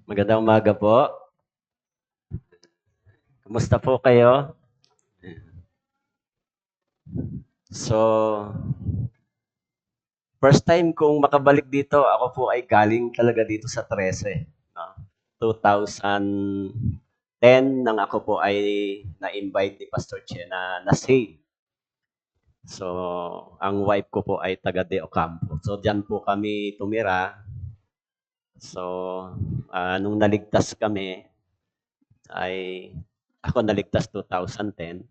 Magandang umaga po. Kumusta po kayo? So, first time kong makabalik dito, ako po ay galing talaga dito sa 13. No? 2010 nang ako po ay na-invite ni Pastor Che na-save. So, ang wife ko po ay taga De Ocampo. So, diyan po kami tumira. So, nung naligtas kami, ay ako naligtas 2010.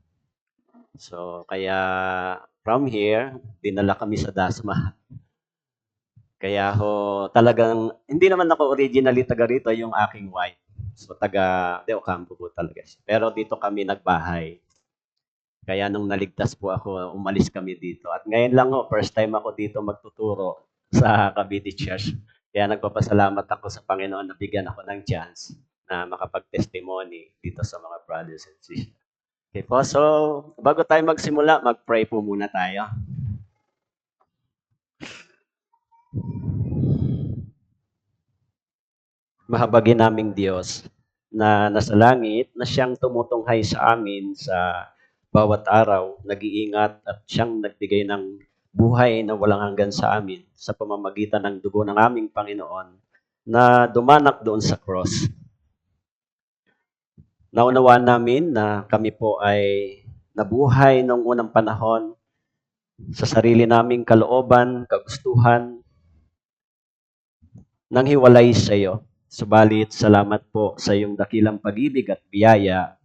So, kaya from here, dinala kami sa Dasma. Kaya ho, talagang, hindi naman ako originally taga rito, yung aking wife. So, taga De Ocampo po talaga siya. Pero dito kami nagbahay. Kaya nung naligtas po ako, umalis kami dito. At ngayon lang ho, first time ako dito magtuturo sa Cavite Church. Kaya nagpapasalamat ako sa Panginoon na bigyan ako ng chance na makapag-testimony dito sa mga brothers and sisters. Okay po, so bago tayo magsimula, mag-pray po muna tayo. Mahabagin naming Diyos na nasa langit, na siyang tumutunghay sa amin sa bawat araw, nag-iingat at siyang nagbigay ng buhay na walang hanggan sa amin sa pamamagitan ng dugo ng aming Panginoon na dumanak doon sa cross. Naunawaan namin na kami po ay nabuhay noong unang panahon sa sarili naming kalooban, kagustuhan, nang hiwalay sa iyo. Subalit, salamat po sa iyong dakilang pag-ibig at biyaya.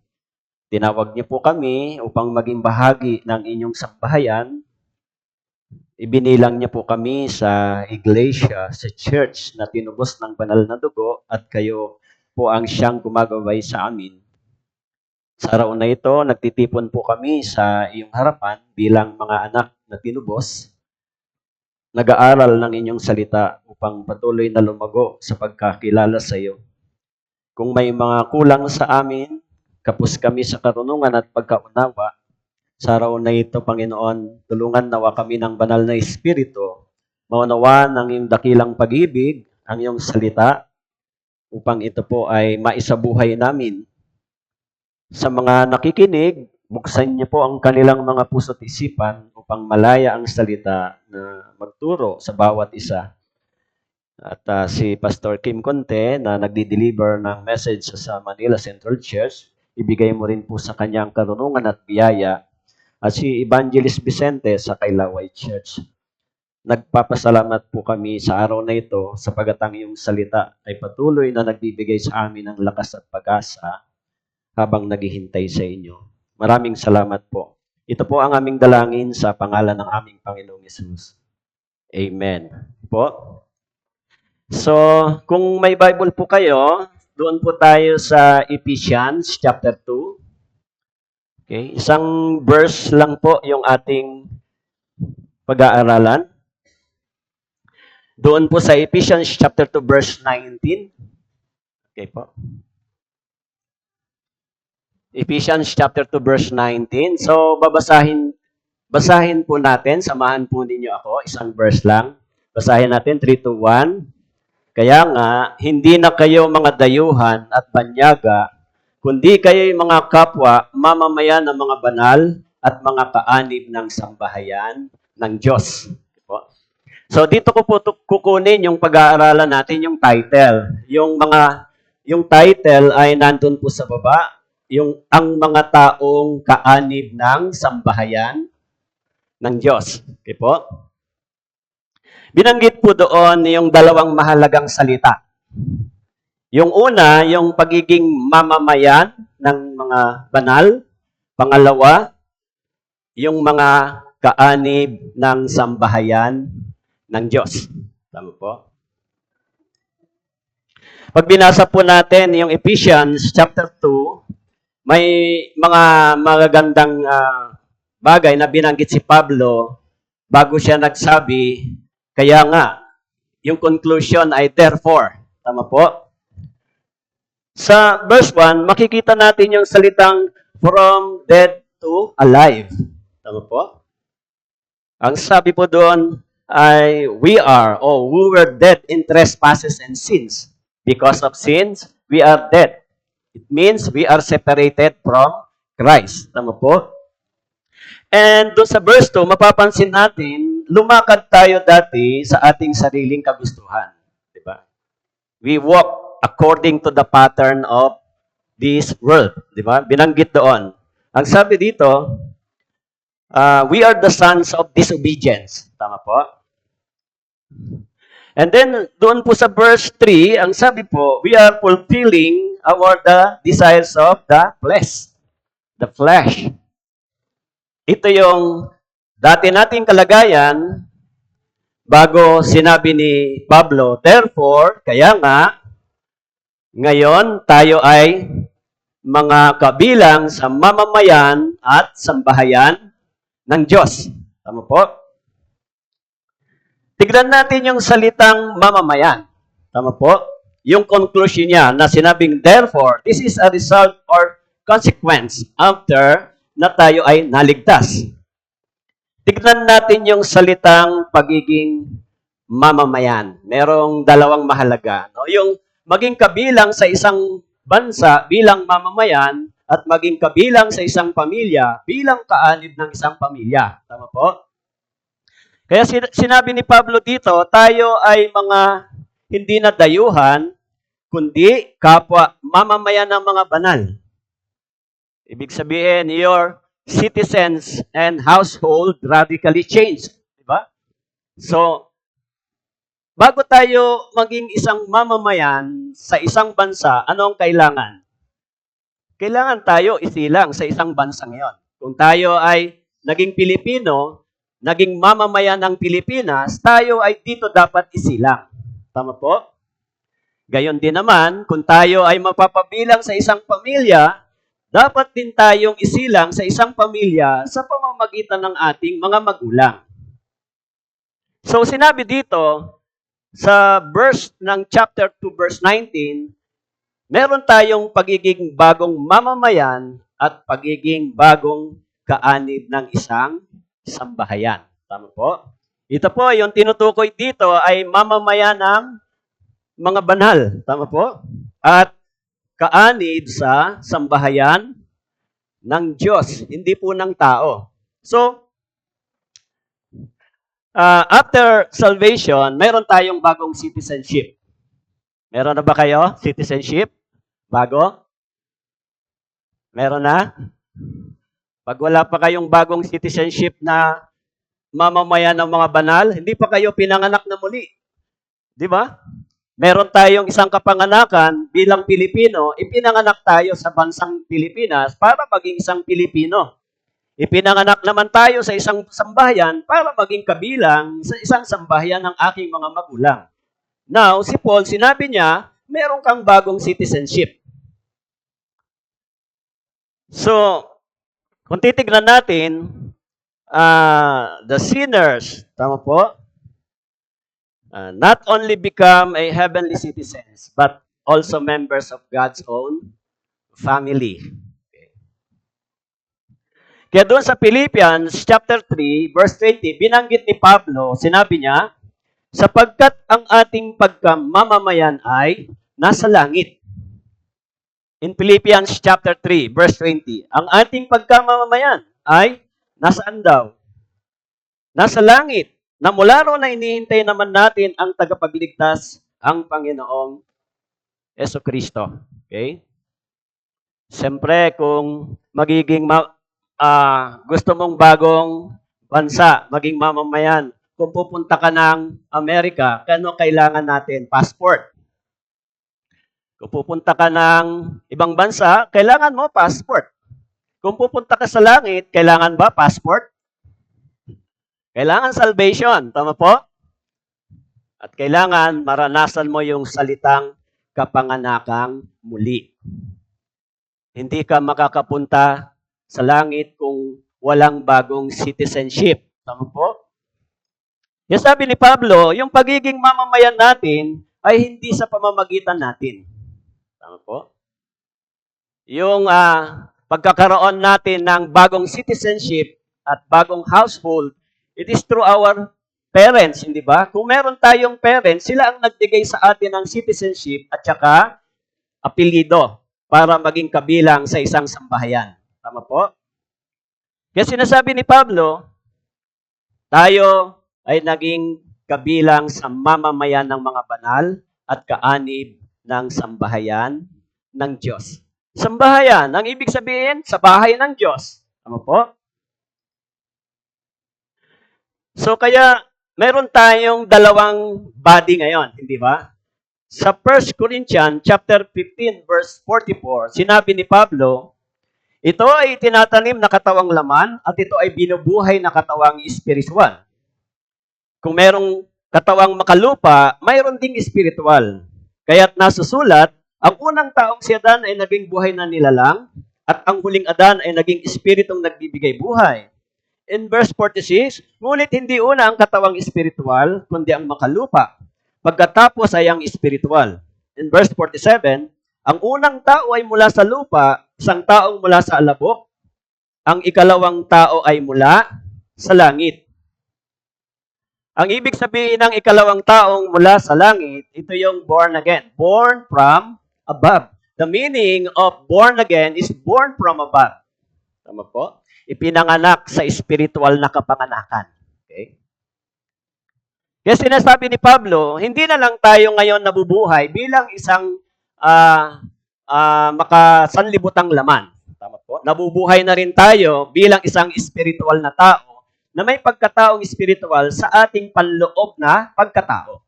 Tinawag niyo po kami upang maging bahagi ng inyong sambahayan. Ibinilang niyo po kami sa iglesia, sa church na tinubos ng banal na dugo at kayo po ang siyang gumagabay sa amin. Sa araw na ito, nagtitipon po kami sa iyong harapan bilang mga anak na tinubos, nag-aaral ng inyong salita upang patuloy na lumago sa pagkakilala sa iyo. Kung may mga kulang sa amin, kapos kami sa karunungan at pagkaunawa, sa araw na ito, Panginoon, tulungan nawa kami ng banal na Espiritu, maunawaan ang iyong dakilang pag-ibig, ang iyong salita, upang ito po ay maisabuhay namin. Sa mga nakikinig, buksan niyo po ang kanilang mga puso at isipan upang malaya ang salita na magturo sa bawat isa. At si Pastor Kim Conte na nagdi-deliver ng message sa Manila Central Church, ibigay mo rin po sa kanyang karunungan at biyaya. At si Evangelist Vicente sa Kailaway Church. Nagpapasalamat po kami sa araw na ito sapagat ang iyong salita ay patuloy na nagbibigay sa amin ng lakas at pag-asa habang naghihintay sa inyo. Maraming salamat po. Ito po ang aming dalangin sa pangalan ng aming Panginoong Yesus. Amen. Po. So, kung may Bible po kayo, doon po tayo sa Ephesians chapter 2. Okay, isang verse lang po yung ating pag-aaralan. Doon po sa Ephesians chapter 2 verse 19. Okay po. Ephesians chapter 2 verse 19. So basahin po natin, samahan po ninyo ako, isang verse lang. Basahin natin 3 to 1. Kaya nga, hindi na kayo mga dayuhan at banyaga, kundi kayo'y mga kapwa, mamamayan ng mga banal at mga kaanib ng sambahayan ng Diyos. So dito ko po kukunin yung pag-aaralan natin, yung title. Yung title ay nandun po sa baba, yung ang mga taong kaanib ng sambahayan ng Diyos. Okay po? Binanggit po doon yung dalawang mahalagang salita. Yung una, yung pagiging mamamayan ng mga banal. Pangalawa, yung mga kaanib ng sambahayan ng Diyos. Tama po? Pag binasa po natin yung Ephesians chapter 2, may mga magagandang bagay na binanggit si Pablo bago siya nagsabi, kaya nga, yung conclusion ay therefore. Tama po? Sa verse 1, makikita natin yung salitang from dead to alive. Tama po? Ang sabi po doon ay we were dead in trespasses and sins. Because of sins, we are dead. It means we are separated from Christ. Tama po? And doon sa verse 2, mapapansin natin, lumakad tayo dati sa ating sariling kagustuhan. Diba? We walk according to the pattern of this world. Diba? Binanggit doon. Ang sabi dito, we are the sons of disobedience. Tama po? And then, doon po sa verse 3, ang sabi po, we are fulfilling the desires of the flesh. The flesh. Ito yung dati nating kalagayan bago sinabi ni Pablo, therefore, kaya nga, ngayon tayo ay mga kabilang sa mamamayan at sambahayan ng Diyos. Tama po? Tignan natin yung salitang mamamayan. Tama po? Yung conclusion niya na sinabing, therefore, this is a result or consequence after na tayo ay naligtas. Tignan natin yung salitang pagiging mamamayan. Merong dalawang mahalaga. No? Yung maging kabilang sa isang bansa bilang mamamayan at maging kabilang sa isang pamilya bilang kaanib ng isang pamilya. Tama po? Kaya sinabi ni Pablo dito, tayo ay mga hindi na dayuhan, kundi kapwa mamamayan ng mga banal. Ibig sabihin, your citizens and household radically changed. Diba? So, bago tayo maging isang mamamayan sa isang bansa, ano ang kailangan? Kailangan tayo isilang sa isang bansa ngayon. Kung tayo ay naging Pilipino, naging mamamayan ng Pilipinas, tayo ay dito dapat isilang. Tama po? Gayon din naman, kung tayo ay mapapabilang sa isang pamilya, dapat din tayong isilang sa isang pamilya sa pamamagitan ng ating mga magulang. So, sinabi dito, sa verse ng chapter 2, verse 19, meron tayong pagiging bagong mamamayan at pagiging bagong kaanib ng isang sambahayan. Tama po? Ito po, yung tinutukoy dito ay mamamayan ng mga banal. Tama po? At kaanib sa sambahayan ng Diyos, hindi po ng tao. So, after salvation, meron tayong bagong citizenship. Meron na ba kayo? Citizenship? Bago? Meron na? Pag wala pa kayong bagong citizenship na mamamayan ng mga banal, hindi pa kayo pinanganak na muli. Di ba? Meron tayong isang kapanganakan bilang Pilipino, ipinanganak tayo sa bansang Pilipinas para maging isang Pilipino. Ipinanganak naman tayo sa isang sambahayan para maging kabilang sa isang sambahayan ng aking mga magulang. Now, si Paul, sinabi niya, meron kang bagong citizenship. So, kung titignan natin, the sinners, tama po, not only become a heavenly citizens, but also members of God's own family. Okay. Kaya doon sa Philippians chapter 3, verse 20, binanggit ni Pablo, sinabi niya, sapagkat ang ating pagkamamamayan ay nasa langit. In Philippians chapter 3, verse 20, ang ating pagkamamamayan ay nasaan daw? Nasa langit. Na mula roon na inihintay naman natin ang tagapagligtas, ang Panginoong Jesucristo. Okay? Siyempre, kung magiging gusto mong bagong bansa, maging mamamayan, kung pupunta ka ng Amerika, kano kailangan natin? Passport. Kung pupunta ka ng ibang bansa, kailangan mo passport. Kung pupunta ka sa langit, kailangan ba passport? Kailangan salvation. Tama po? At kailangan maranasan mo yung salitang kapanganakang muli. Hindi ka makakapunta sa langit kung walang bagong citizenship. Tama po? Yung sabi ni Pablo, yung pagiging mamamayan natin ay hindi sa pamamagitan natin. Tama po? Yung pagkakaroon natin ng bagong citizenship at bagong household, it is through our parents, hindi ba? Kung meron tayong parents, sila ang nagbigay sa atin ng citizenship at saka apelyido para maging kabilang sa isang sambahayan. Tama po? Kaya sinasabi ni Pablo, tayo ay naging kabilang sa mamamayan ng mga banal at kaanib ng sambahayan ng Diyos. Sambahayan, ang ibig sabihin, sa bahay ng Diyos. Tama po? So kaya, meron tayong dalawang body ngayon, hindi ba? Sa 1 Corinthians chapter 15 verse 44, sinabi ni Pablo, ito ay tinatanim na katawang laman at ito ay binubuhay na katawang espiritual. Kung merong katawang makalupa, mayroon ding espiritual. Kaya't nasusulat, ang unang taong si Adan ay naging buhay na nilalang at ang huling Adan ay naging espiritong nagbibigay buhay. In verse 46, ngunit hindi una ang katawang espiritual, kundi ang makalupa. Pagkatapos ay ang espiritual. In verse 47, ang unang tao ay mula sa lupa, isang taong mula sa alabok. Ang ikalawang tao ay mula sa langit. Ang ibig sabihin ng ikalawang taong mula sa langit, ito yung born again. Born from above. The meaning of born again is born from above. Tama po? Ipinanganak sa spiritual na kapanganakan. Okay? Kaya sinasabi ni Pablo, hindi na lang tayo ngayon nabubuhay bilang isang makasanlibutang laman. Tama po? Nabubuhay na rin tayo bilang isang spiritual na tao na may pagkataong spiritual sa ating panloob na pagkatao.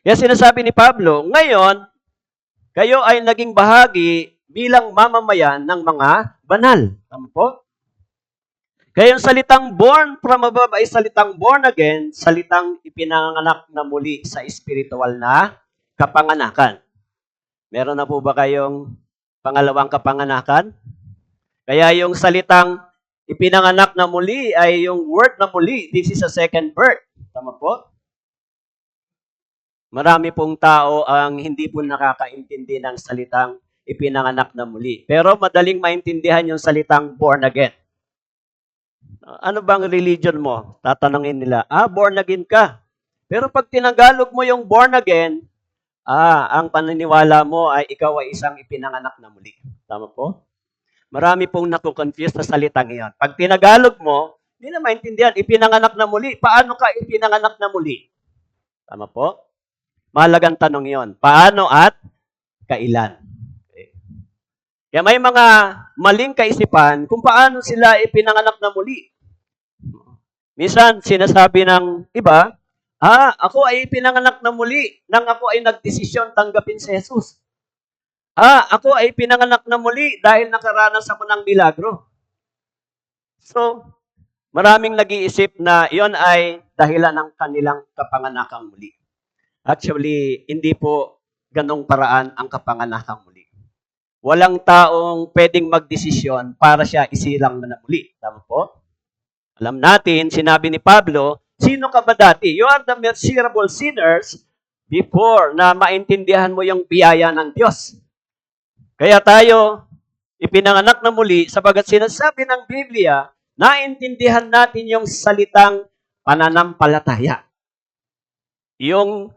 Kaya sinasabi ni Pablo, ngayon, kayo ay naging bahagi bilang mamamayan ng mga banal. Tama po? Kaya yung salitang born from above ay salitang born again, salitang ipinanganak na muli sa spiritual na kapanganakan. Meron na po ba kayong pangalawang kapanganakan? Kaya yung salitang ipinanganak na muli ay yung word na muli. This is a second birth. Tama po? Marami pong tao ang hindi po nakakaintindi ng salitang ipinanganak na muli. Pero madaling maintindihan yung salitang born again. Ano bang religion mo? Tatanungin nila, born again ka. Pero pag tinagalog mo yung born again, ang paniniwala mo ay ikaw ay isang ipinanganak na muli. Tama po? Marami pong nakukonfuse sa salitang iyon. Pag tinagalog mo, hindi na maintindihan, ipinanganak na muli. Paano ka ipinanganak na muli? Tama po? Mahalagang tanong yon. Paano at kailan? Okay. Kaya may mga maling kaisipan kung paano sila ipinanganak na muli. Minsan, sinasabi ng iba, ako ay ipinanganak na muli nang ako ay nagdesisyon tanggapin si Jesus. Ako ay pinanganak na muli dahil nakaranas ako ng milagro. So, maraming nag-iisip na yon ay dahilan ng kanilang kapanganakang muli. Actually, hindi po ganong paraan ang kapanganakang muli. Walang taong pwedeng magdesisyon para siya isilang na muli. Tama po? Alam natin, sinabi ni Pablo, sino ka ba dati? You are the miserable sinners before na maintindihan mo yung biyaya ng Diyos. Kaya tayo, ipinanganak na muli, sapagat sinasabi ng Biblia, naintindihan natin yung salitang pananampalataya. Yung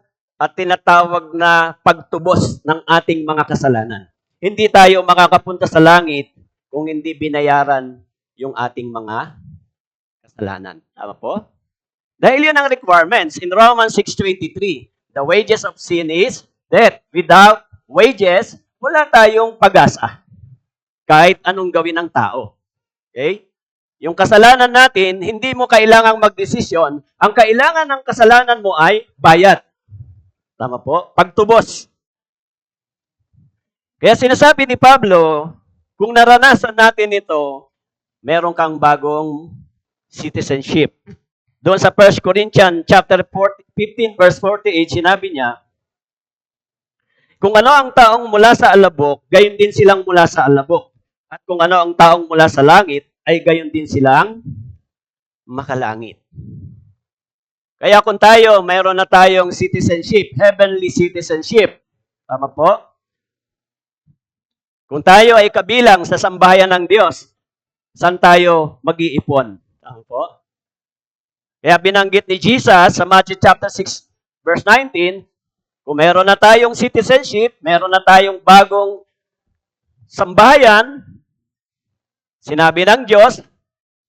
tinatawag na pagtubos ng ating mga kasalanan. Hindi tayo makakapunta sa langit kung hindi binayaran yung ating mga kasalanan. Tama po? Dahil yun ang requirements. In Romans 6:23, the wages of sin is death. Without wages, wala tayong pag-asa. Kahit anong gawin ng tao. Okay? Yung kasalanan natin, hindi mo kailangang magdesisyon. Ang kailangan ng kasalanan mo ay bayad. Tama po? Pagtubos. Kaya sinasabi ni Pablo, kung naranasan natin ito, meron kang bagong citizenship. Doon sa 1 Corinthians chapter 15 verse 48, sinabi niya, kung ano ang taong mula sa alabok, gayon din silang mula sa alabok. At kung ano ang taong mula sa langit, ay gayon din silang makalangit. Kaya kung tayo, mayroon na tayong citizenship, heavenly citizenship. Tama po? Kung tayo ay kabilang sa sambahayan ng Diyos, saan tayo mag-iipon? Tama po? Kaya binanggit ni Jesus sa Matthew chapter 6, verse 19, kung meron na tayong citizenship, meron na tayong bagong sambahayan, sinabi ng Diyos,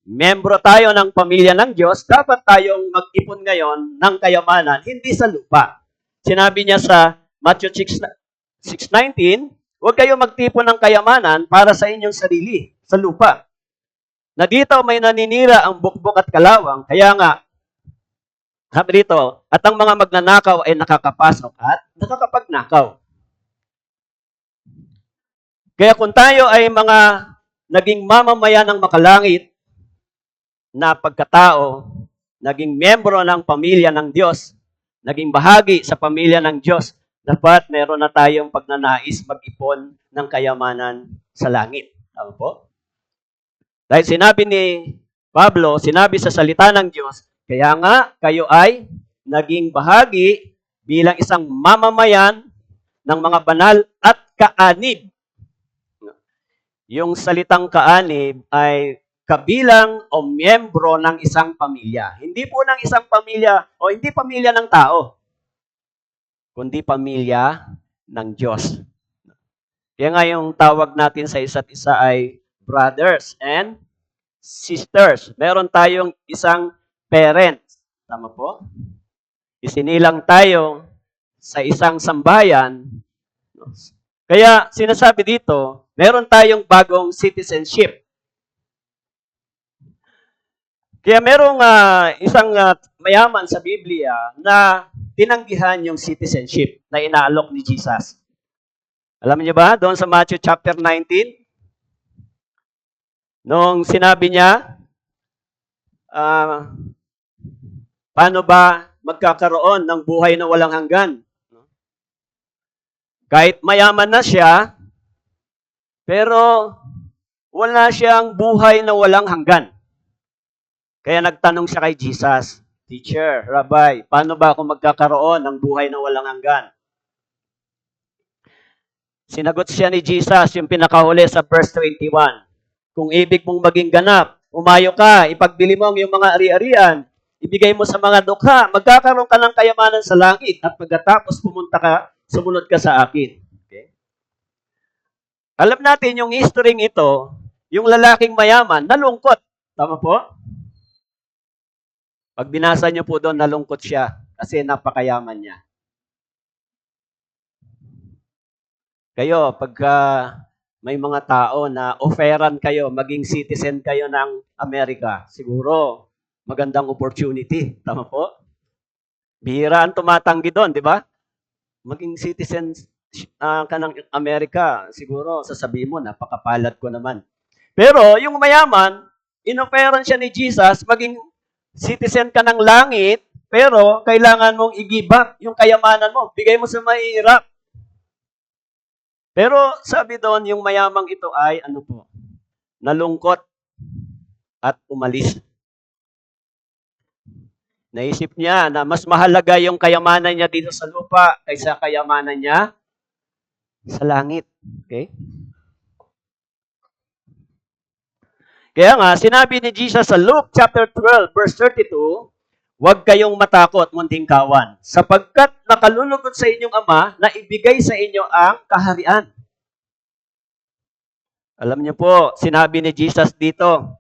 membro tayo ng pamilya ng Diyos, dapat tayong mag-ipon ngayon ng kayamanan, hindi sa lupa. Sinabi niya sa Matthew 6:19, huwag kayong magtipon ng kayamanan para sa inyong sarili, sa lupa. Na dito may naninira ang bukbok at kalawang, kaya nga, sabi dito, at ang mga magnanakaw ay nakakapasok at nakakapagnakaw. Kaya kung tayo ay mga naging mamamayan ng makalangit na pagkatao, naging membro ng pamilya ng Diyos, naging bahagi sa pamilya ng Diyos, dapat meron na tayong pagnanais mag-ipon ng kayamanan sa langit. Tama po? Dahil sinabi ni Pablo, sinabi sa salita ng Diyos, kaya nga kayo ay naging bahagi bilang isang mamamayan ng mga banal at kaanib. Yung salitang kaanib ay kabilang o miyembro ng isang pamilya. Hindi po ng isang pamilya o hindi pamilya ng tao, kundi pamilya ng Diyos. Kaya nga yung tawag natin sa isa't isa ay brothers and sisters. Meron tayong isang parents. Tama po? Isinilang tayo sa isang sambahayan. Kaya sinasabi dito, meron tayong bagong citizenship. Kaya merong isang mayaman sa Biblia na tinanggihan yung citizenship na inaalok ni Jesus. Alam niyo ba, doon sa Matthew chapter 19, nung sinabi niya, paano ba magkakaroon ng buhay na walang hanggan? Kahit mayaman na siya, pero wala siyang buhay na walang hanggan. Kaya nagtanong siya kay Jesus, Teacher, Rabbi, paano ba ako magkakaroon ng buhay na walang hanggan? Sinagot siya ni Jesus, yung pinakahuli sa verse 21. Kung ibig mong maging ganap, umayo ka, ipagbili mo ang iyong mga ari-arian, ibigay mo sa mga dukha, magkakaroon ka ng kayamanan sa langit, at pagkatapos sumunod ka sa akin. Okay? Alam natin yung history ito, yung lalaking mayaman, nalungkot. Tama po? Pag binasa niyo po doon, nalungkot siya kasi napakayaman niya. Kayo, pagka may mga tao na offeran kayo, maging citizen kayo ng Amerika, siguro magandang opportunity. Tama po? Bihira ang tumatanggi doon, di ba? Maging citizen ka ng Amerika, siguro sasabihin mo, napakapalad ko naman. Pero yung mayaman, inoferan siya ni Jesus, maging citizen ka ng langit, pero kailangan mong i-give up yung kayamanan mo. Bigay mo sa mahihirap. Pero sabi doon, yung mayamang ito ay, nalungkot at umalis. Naisip niya na mas mahalaga yung kayamanan niya dito sa lupa kaysa kayamanan niya sa langit. Okay? Kaya nga, sinabi ni Jesus sa Luke chapter 12, verse 32, huwag kayong matakot, munting kawan, sapagkat nakalulugod sa inyong Ama na ibigay sa inyo ang kaharian. Alam niyo po, sinabi ni Jesus dito,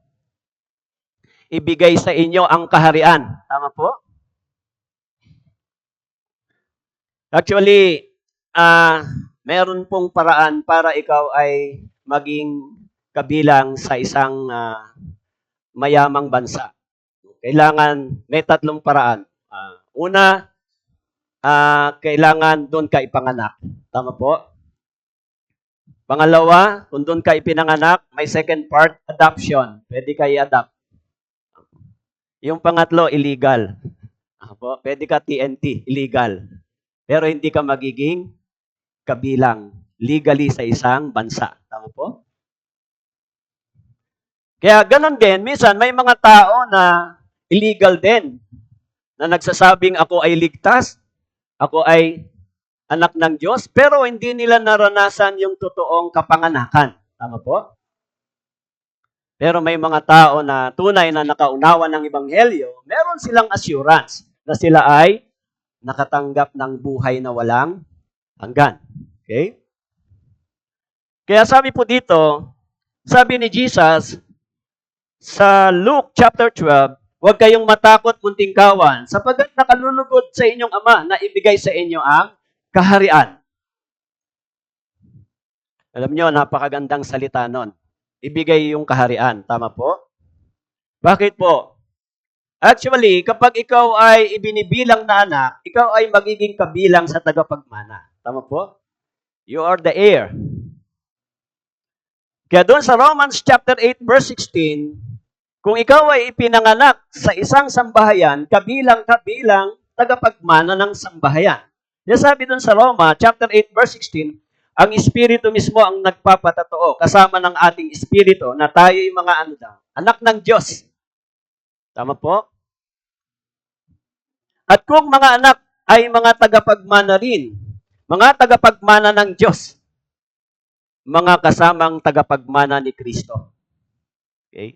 ibigay sa inyo ang kaharian. Tama po? Actually, meron pong paraan para ikaw ay maging kabilang sa isang mayamang bansa. Kailangan, may tatlong paraan. Una, kailangan doon ka ipanganak. Tama po? Pangalawa, kung doon ka ipinanganak, may second part, adoption. Pwede ka i-adopt. Yung pangatlo, illegal. Pwede ka TNT, illegal. Pero hindi ka magiging kabilang legally sa isang bansa. Tama po? Kaya ganun din, minsan may mga tao na illegal din, na nagsasabing ako ay ligtas, ako ay anak ng Diyos, pero hindi nila naranasan yung totoong kapanganakan. Tama po? Pero may mga tao na tunay na nakaunawa ng Ebanghelyo, meron silang assurance na sila ay nakatanggap ng buhay na walang hanggan. Okay? Kaya sabi po dito, sabi ni Jesus sa Luke chapter 12, huwag kayong matakot munting kawan, sapagkat nakalulugod sa inyong Ama na ibigay sa inyo ang kaharian. Alam nyo, napakagandang salita nun. Ibigay yung kaharian. Tama po? Bakit po? Actually, kapag ikaw ay ibinibilang na anak, ikaw ay magiging kabilang sa tagapagmana. Tama po? You are the heir. Kaya doon sa Romans chapter 8 verse 16, kung ikaw ay ipinanganak sa isang sambahayan, kabilang tagapagmana ng sambahayan. Kaya sabi doon sa Roma chapter 8 verse 16, ang Espiritu mismo ang nagpapatotoo kasama ng ating Espiritu na tayo yung mga anak ng Diyos. Tama po? At kung mga anak ay mga tagapagmana rin, mga tagapagmana ng Diyos, mga kasamang tagapagmana ni Kristo. Okay?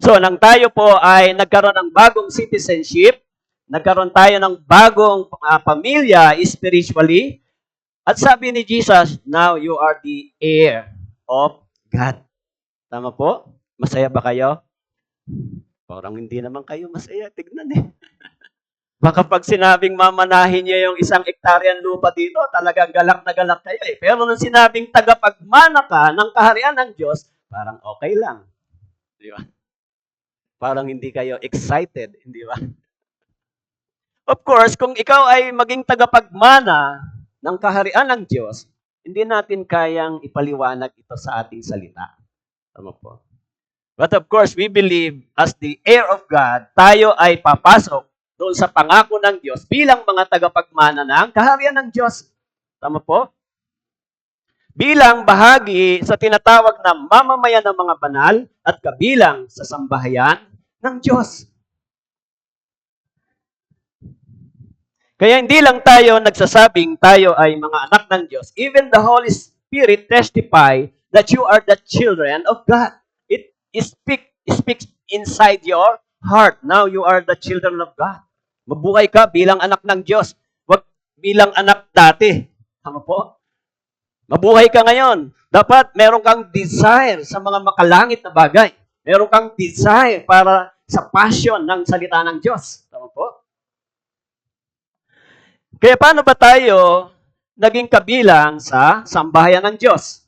So, nang tayo po ay nagkaroon ng bagong citizenship, nagkaroon tayo ng bagong pamilya spiritually, at sabi ni Jesus, now you are the heir of God. Tama po? Masaya ba kayo? Parang hindi naman kayo masaya. Tignan eh. Baka pag sinabing mamanahin niyo yung 1 hektaryan lupa dito, talagang galak na galak kayo eh. Pero nung sinabing tagapagmana ka ng kaharian ng Diyos, parang okay lang. Di ba? Parang hindi kayo excited, hindi ba? Of course, kung ikaw ay maging tagapagmana ng kaharian ng Diyos, hindi natin kayang ipaliwanag ito sa ating salita. Tama po. But of course, we believe as the heir of God, tayo ay papasok doon sa pangako ng Diyos bilang mga tagapagmana ng kaharian ng Diyos. Tama po? Bilang bahagi sa tinatawag na mamamayan ng mga banal at kabilang sa sambahayan ng Diyos. Kaya hindi lang tayo nagsasabing tayo ay mga anak ng Diyos. Even the Holy Spirit testify that you are the children of God. It speaks inside your heart. Now you are the children of God. Mabuhay ka bilang anak ng Diyos. Huwag bilang anak dati. Tama po? Mabuhay ka ngayon. Dapat meron kang desire sa mga makalangit na bagay. Meron kang desire para sa passion ng salita ng Diyos. Tama po? Kaya paano ba tayo naging kabilang sa sambahayan ng Diyos?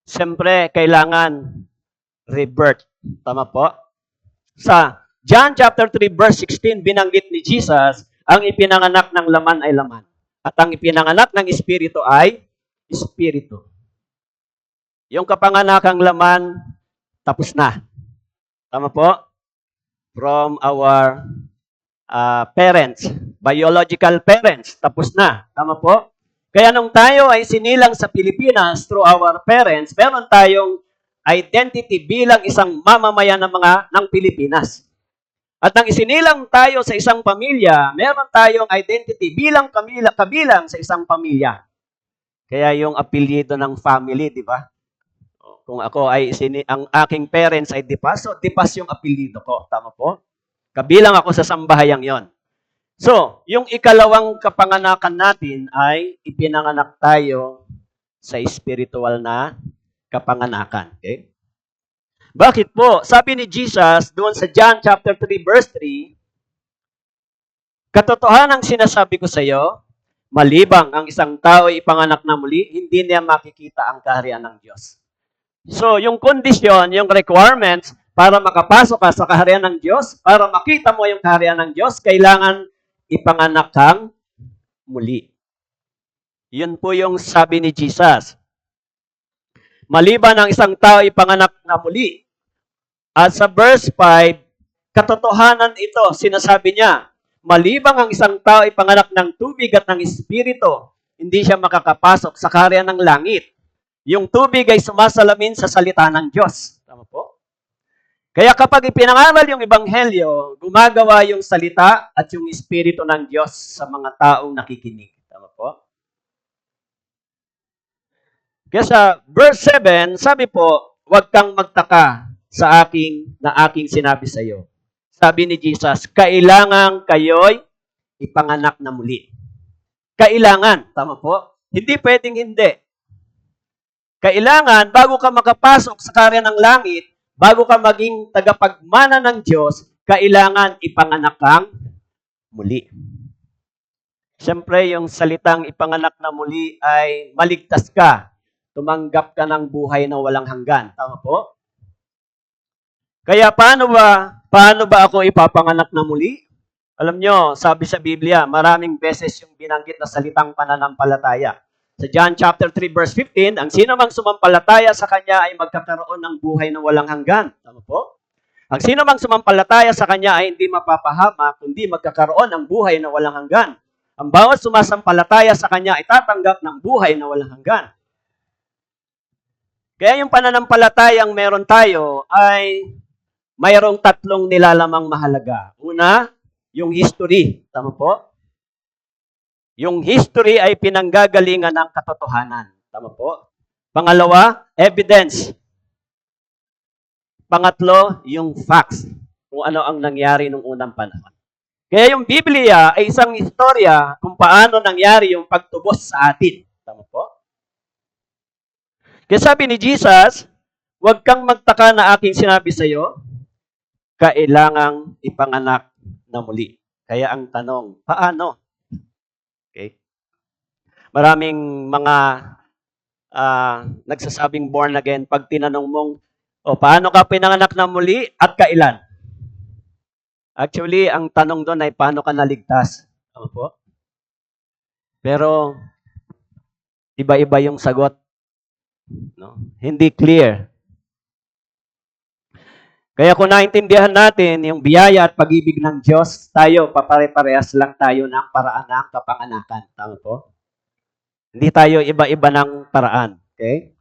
Siyempre, kailangan rebirth. Tama po? Sa John chapter 3 verse 16, binanggit ni Jesus, ang ipinanganak ng laman ay laman. At ang ipinanganak ng Espiritu ay Espiritu. Yung kapanganakang laman, tapos na. Tama po? From our parents, biological parents, tapos na. Tama po? Kaya nung tayo ay sinilang sa Pilipinas through our parents, meron tayong identity bilang isang mamamayan ng Pilipinas. At nang isinilang tayo sa isang pamilya, meron tayong identity bilang kabilang sa isang pamilya. Kaya yung apelyido ng family, di ba? Kung ako ay ang aking parents ay Dipas, so Dipas yung apelyido ko. Tama po? Kabilang ako sa sambahayang yon. So, yung ikalawang kapanganakan natin ay ipinanganak tayo sa spiritual na kapanganakan. Okay? Bakit po? Sabi ni Jesus doon sa John chapter 3 verse 3, katotohanan ang sinasabi ko sa iyo, malibang ang isang tao ay ipanganak na muli, hindi niya makikita ang kaharian ng Diyos. So, yung kondisyon, yung requirements para makapasok ka sa kaharian ng Diyos, para makita mo yung kaharian ng Diyos, kailangan ipanganak kang muli. Yun po yung sabi ni Jesus. Maliban ang isang tao ipanganak na muli. At sa verse 5, katotohanan ito, sinasabi niya, malibang ang isang tao ipanganak ng tubig at ng espiritu, hindi siya makakapasok sa kaharian ng langit. Yung tubig ay sumasalamin sa salita ng Diyos. Tama po? Kaya kapag ipinangaral yung ebanghelyo, gumagawa yung salita at yung espiritu ng Diyos sa mga taong nakikinig. Tama po? Kaya sa verse 7, sabi po, huwag kang magtaka sa aking sinabi sa iyo. Sabi ni Jesus, kailangan kayo'y ipanganak na muli. Kailangan, tama po? Hindi pwedeng hindi. Kailangan, bago ka makapasok sa karya ng langit, bago ka maging tagapagmana ng Diyos, kailangan ipanganak kang muli. Siyempre, yung salitang ipanganak na muli ay maligtas ka. Tumanggap ka ng buhay na walang hanggan. Tama po? Kaya paano ba ako ipapanganak na muli? Alam nyo, sabi sa Biblia, maraming beses yung binanggit na salitang pananampalataya. Sa John chapter 3 verse 15, ang sino mang sumampalataya sa Kanya ay magkakaroon ng buhay na walang hanggan. Tama po? Ang sino mang sumampalataya sa Kanya ay hindi mapapahama, kundi magkakaroon ng buhay na walang hanggan. Ang bawat sumasampalataya sa Kanya ay tatanggap ng buhay na walang hanggan. Kaya yung pananampalatayang meron tayo ay mayroong tatlong nilalamang mahalaga. Una, yung history. Tama po? Yung history ay pinanggagalingan ng katotohanan. Tama po? Pangalawa, evidence. Pangatlo, yung facts. Kung ano ang nangyari nung unang panahon. Kaya yung Biblia ay isang istorya kung paano nangyari yung pagtubos sa atin. Tama po? Kaya sabi ni Jesus, huwag kang magtaka na aking sinabi sa iyo, kailangang ipanganak na muli. Kaya ang tanong, paano? Okay? Maraming mga nagsasabing born again, pag tinanong mong, paano ka pinanganak na muli at kailan? Actually, ang tanong doon ay paano ka naligtas? Tama po? Pero, iba-iba yung sagot. No? Hindi clear. Kaya kung naintindihan natin yung biyaya at pag-ibig ng Diyos, tayo, papare-parehas lang tayo ng paraan ng kapanganakan. Tama po? Hindi tayo iba-iba ng paraan. Okay?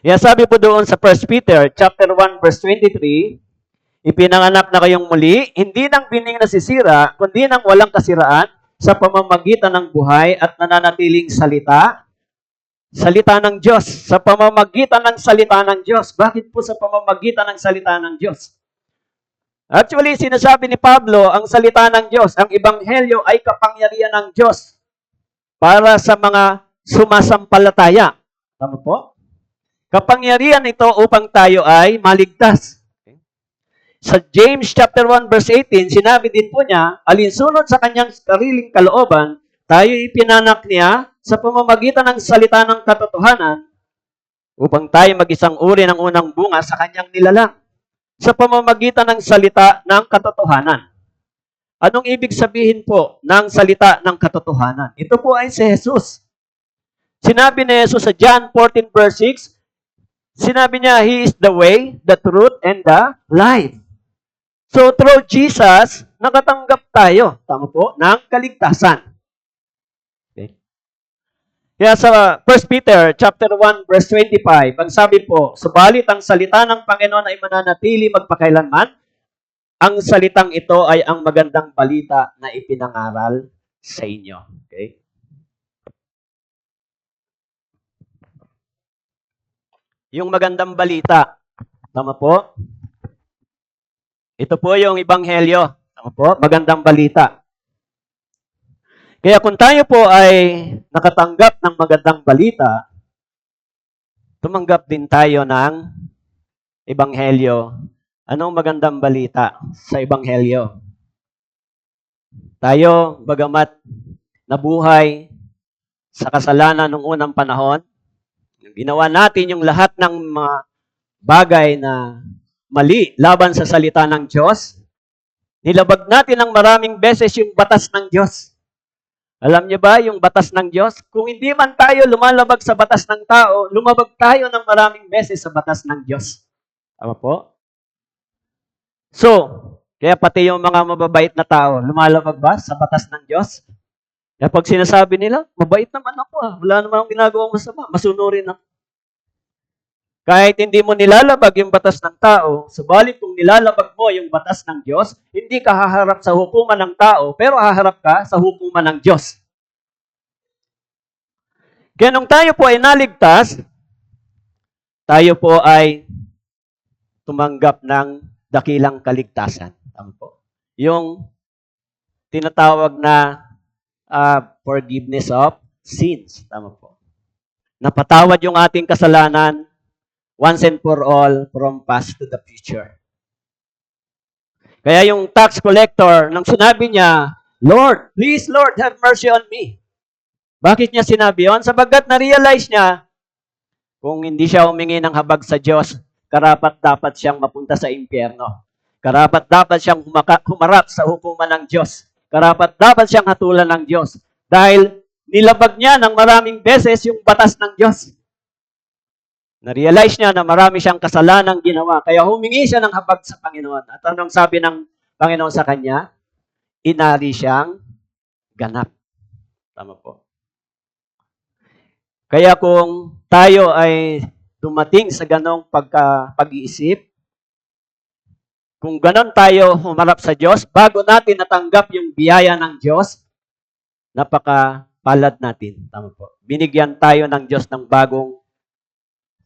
Kaya sabi po doon sa 1 Peter chapter 1 verse 23, ipinanganak na kayong muli, hindi ng bining nasisira, kundi ng walang kasiraan sa pamamagitan ng buhay at nananatiling salita ng Diyos. Sa pamamagitan ng salita ng Diyos. Bakit po sa pamamagitan ng salita ng Diyos? Actually, sinasabi ni Pablo, ang salita ng Diyos, ang ebanghelyo ay kapangyarihan ng Diyos para sa mga sumasampalataya. Tama po? Kapangyarihan ito upang tayo ay maligtas. Sa James chapter 1 verse 18, sinabi din po niya, alinsunod sa kanyang sariling kalooban, tayo ipinanak niya sa pamamagitan ng salita ng katotohanan upang tayo mag-isang uri ng unang bunga sa kanyang nilalang. Sa pamamagitan ng salita ng katotohanan. Anong ibig sabihin po ng salita ng katotohanan? Ito po ay si Jesus. Sinabi ni Jesus sa John 14 verse 6, sinabi niya, He is the way, the truth, and the life. So through Jesus, nakatanggap tayo, tama po, ng kaligtasan. Kaya sa 1 Peter chapter 1 verse 25, ang sabi po, subalit ang salita ng Panginoon ay mananatili magpakailanman. Ang salitang ito ay ang magandang balita na ipinangaral sa inyo. Okay? Yung magandang balita, tama po? Ito po yung ebanghelyo, tama po? Magandang balita. Kaya kung tayo po ay nakatanggap ng magandang balita, tumanggap din tayo ng ebanghelyo. Anong magandang balita sa ebanghelyo? Tayo, bagamat nabuhay sa kasalanan ng unang panahon, ginawa natin yung lahat ng mga bagay na mali laban sa salita ng Diyos, nilabag natin ng maraming beses yung batas ng Diyos. Alam niyo ba yung batas ng Diyos? Kung hindi man tayo lumalabag sa batas ng tao, lumabag tayo ng maraming beses sa batas ng Diyos. Tama po? So, kaya pati yung mga mababait na tao, lumalabag ba sa batas ng Diyos? Kaya pag sinasabi nila, mabait naman ako wala naman akong ginagawang masama, masunurin ako. Kahit hindi mo nilalabag yung batas ng tao, subalit kung nilalabag mo yung batas ng Diyos, hindi ka haharap sa hukuman ng tao, pero haharap ka sa hukuman ng Diyos. Kaya nung tayo po ay naligtas, tayo po ay tumanggap ng dakilang kaligtasan. Tama po. Yung tinatawag na forgiveness of sins. Tama po. Napatawad yung ating kasalanan once and for all from past to the future. Kaya yung tax collector, nang sinabi niya, Lord, please Lord, have mercy on me. Bakit niya sinabi yun? Sabagat na-realize niya, kung hindi siya humingi ng habag sa Diyos, karapat-dapat siyang mapunta sa impyerno. Karapat-dapat siyang humarap sa hukuman ng Diyos. Karapat-dapat siyang hatulan ng Diyos. Dahil nilabag niya ng maraming beses yung batas ng Diyos. Na-realize niya na marami siyang kasalanang ginawa. Kaya humingi siya ng habag sa Panginoon. At anong sabi ng Panginoon sa kanya? Inari siyang ganap. Tama po. Kaya kung tayo ay dumating sa ganong pag-iisip, kung ganon tayo humarap sa Diyos, bago natin natanggap yung biyaya ng Diyos, napakapalad natin. Tama po. Binigyan tayo ng Diyos ng bagong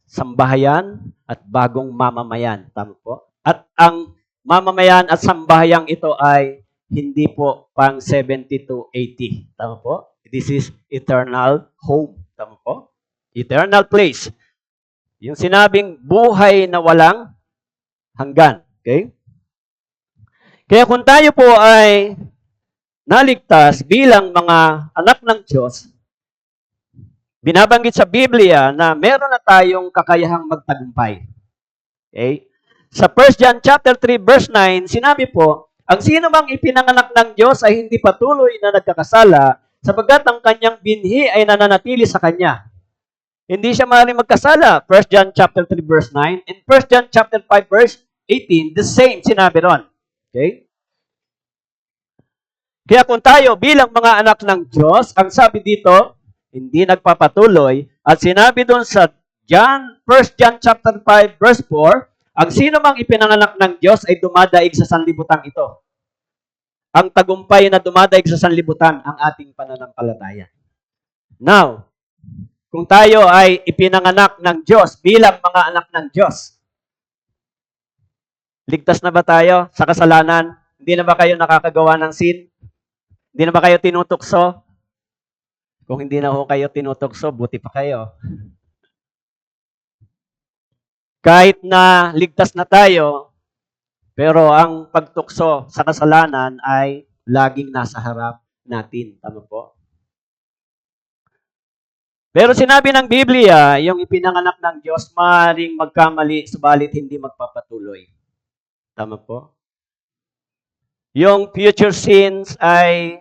sambahayan at bagong mamamayan. Tama po. At ang mamamayan at sambahayang ito ay hindi po pang 70 to 80. Tama po. This is eternal home. Tama po. Eternal place. Yung sinabing buhay na walang hanggan. Okay? Kaya kung tayo po ay naligtas bilang mga anak ng Diyos, binabanggit sa Biblia na meron na tayong kakayahang magtagumpay. Okay? Sa 1 John chapter 3 verse 9, sinabi po, ang sino mang ipinanganak ng Diyos ay hindi patuloy na nagkakasala, sapagkat ang kanyang binhi ay nananatili sa kanya. Hindi siya maaaring magkasala. 1 John chapter 3 verse 9 and 1 John chapter 5 verse 18, the same sinabi ron. Okay? Kaya kung tayo bilang mga anak ng Diyos, ang sabi dito, hindi nagpapatuloy, at sinabi doon sa 1 John chapter 5 verse 4, ang sino mang ipinanganak ng Diyos ay dumadaig sa sanlibutan ito. Ang tagumpay na dumadaig sa sanlibutan ang ating pananampalataya. Now, kung tayo ay ipinanganak ng Diyos bilang mga anak ng Diyos, ligtas na ba tayo sa kasalanan? Hindi na ba kayo nakakagawa ng sin? Hindi na ba kayo tinutukso? Kung hindi na ho kayo tinutukso, buti pa kayo. Kahit na ligtas na tayo, pero ang pagtukso sa kasalanan ay laging nasa harap natin. Tama po? Pero sinabi ng Biblia, yung ipinanganak ng Diyos, maaaring magkamali, subalit hindi magpapatuloy. Tama po? Yung future sins ay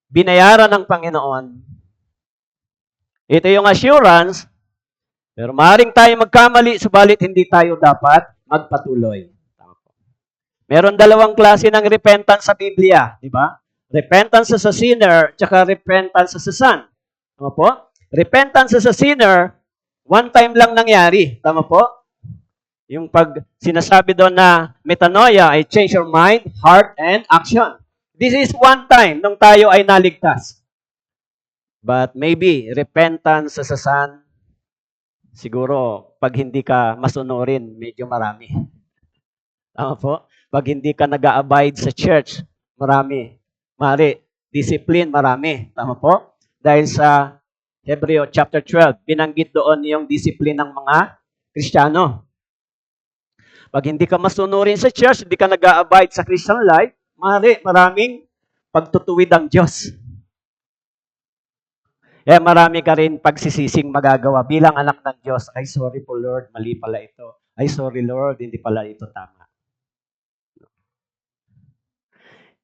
binayaran ng Panginoon. Ito yung assurance, pero maaaring tayo magkamali, subalit hindi tayo dapat magpatuloy. Tama po. Meron dalawang klase ng repentance sa Biblia, di ba? Repentance sa sinner, tsaka repentance sa son. Tama po? Repentance sa sinner, one time lang nangyari. Tama po? Yung pag sinasabi doon na metanoia ay change your mind, heart, and action. This is one time nung tayo ay naligtas. But maybe, repentance sa son, siguro, pag hindi ka masunurin, medyo marami. Tama po? Pag hindi ka nag-a-abide sa church, marami. Mari, discipline, marami. Tama po? Dahil sa Hebreo chapter 12, binanggit doon yung discipline ng mga Kristiyano. Pag hindi ka masunurin sa church, hindi ka nag-a-abide sa Christian life, maraming pagtutuwid ang Diyos. Marami ka rin pagsisising magagawa bilang anak ng Diyos. Ay, sorry po Lord, mali pala ito. Ay, sorry Lord, hindi pala ito tama.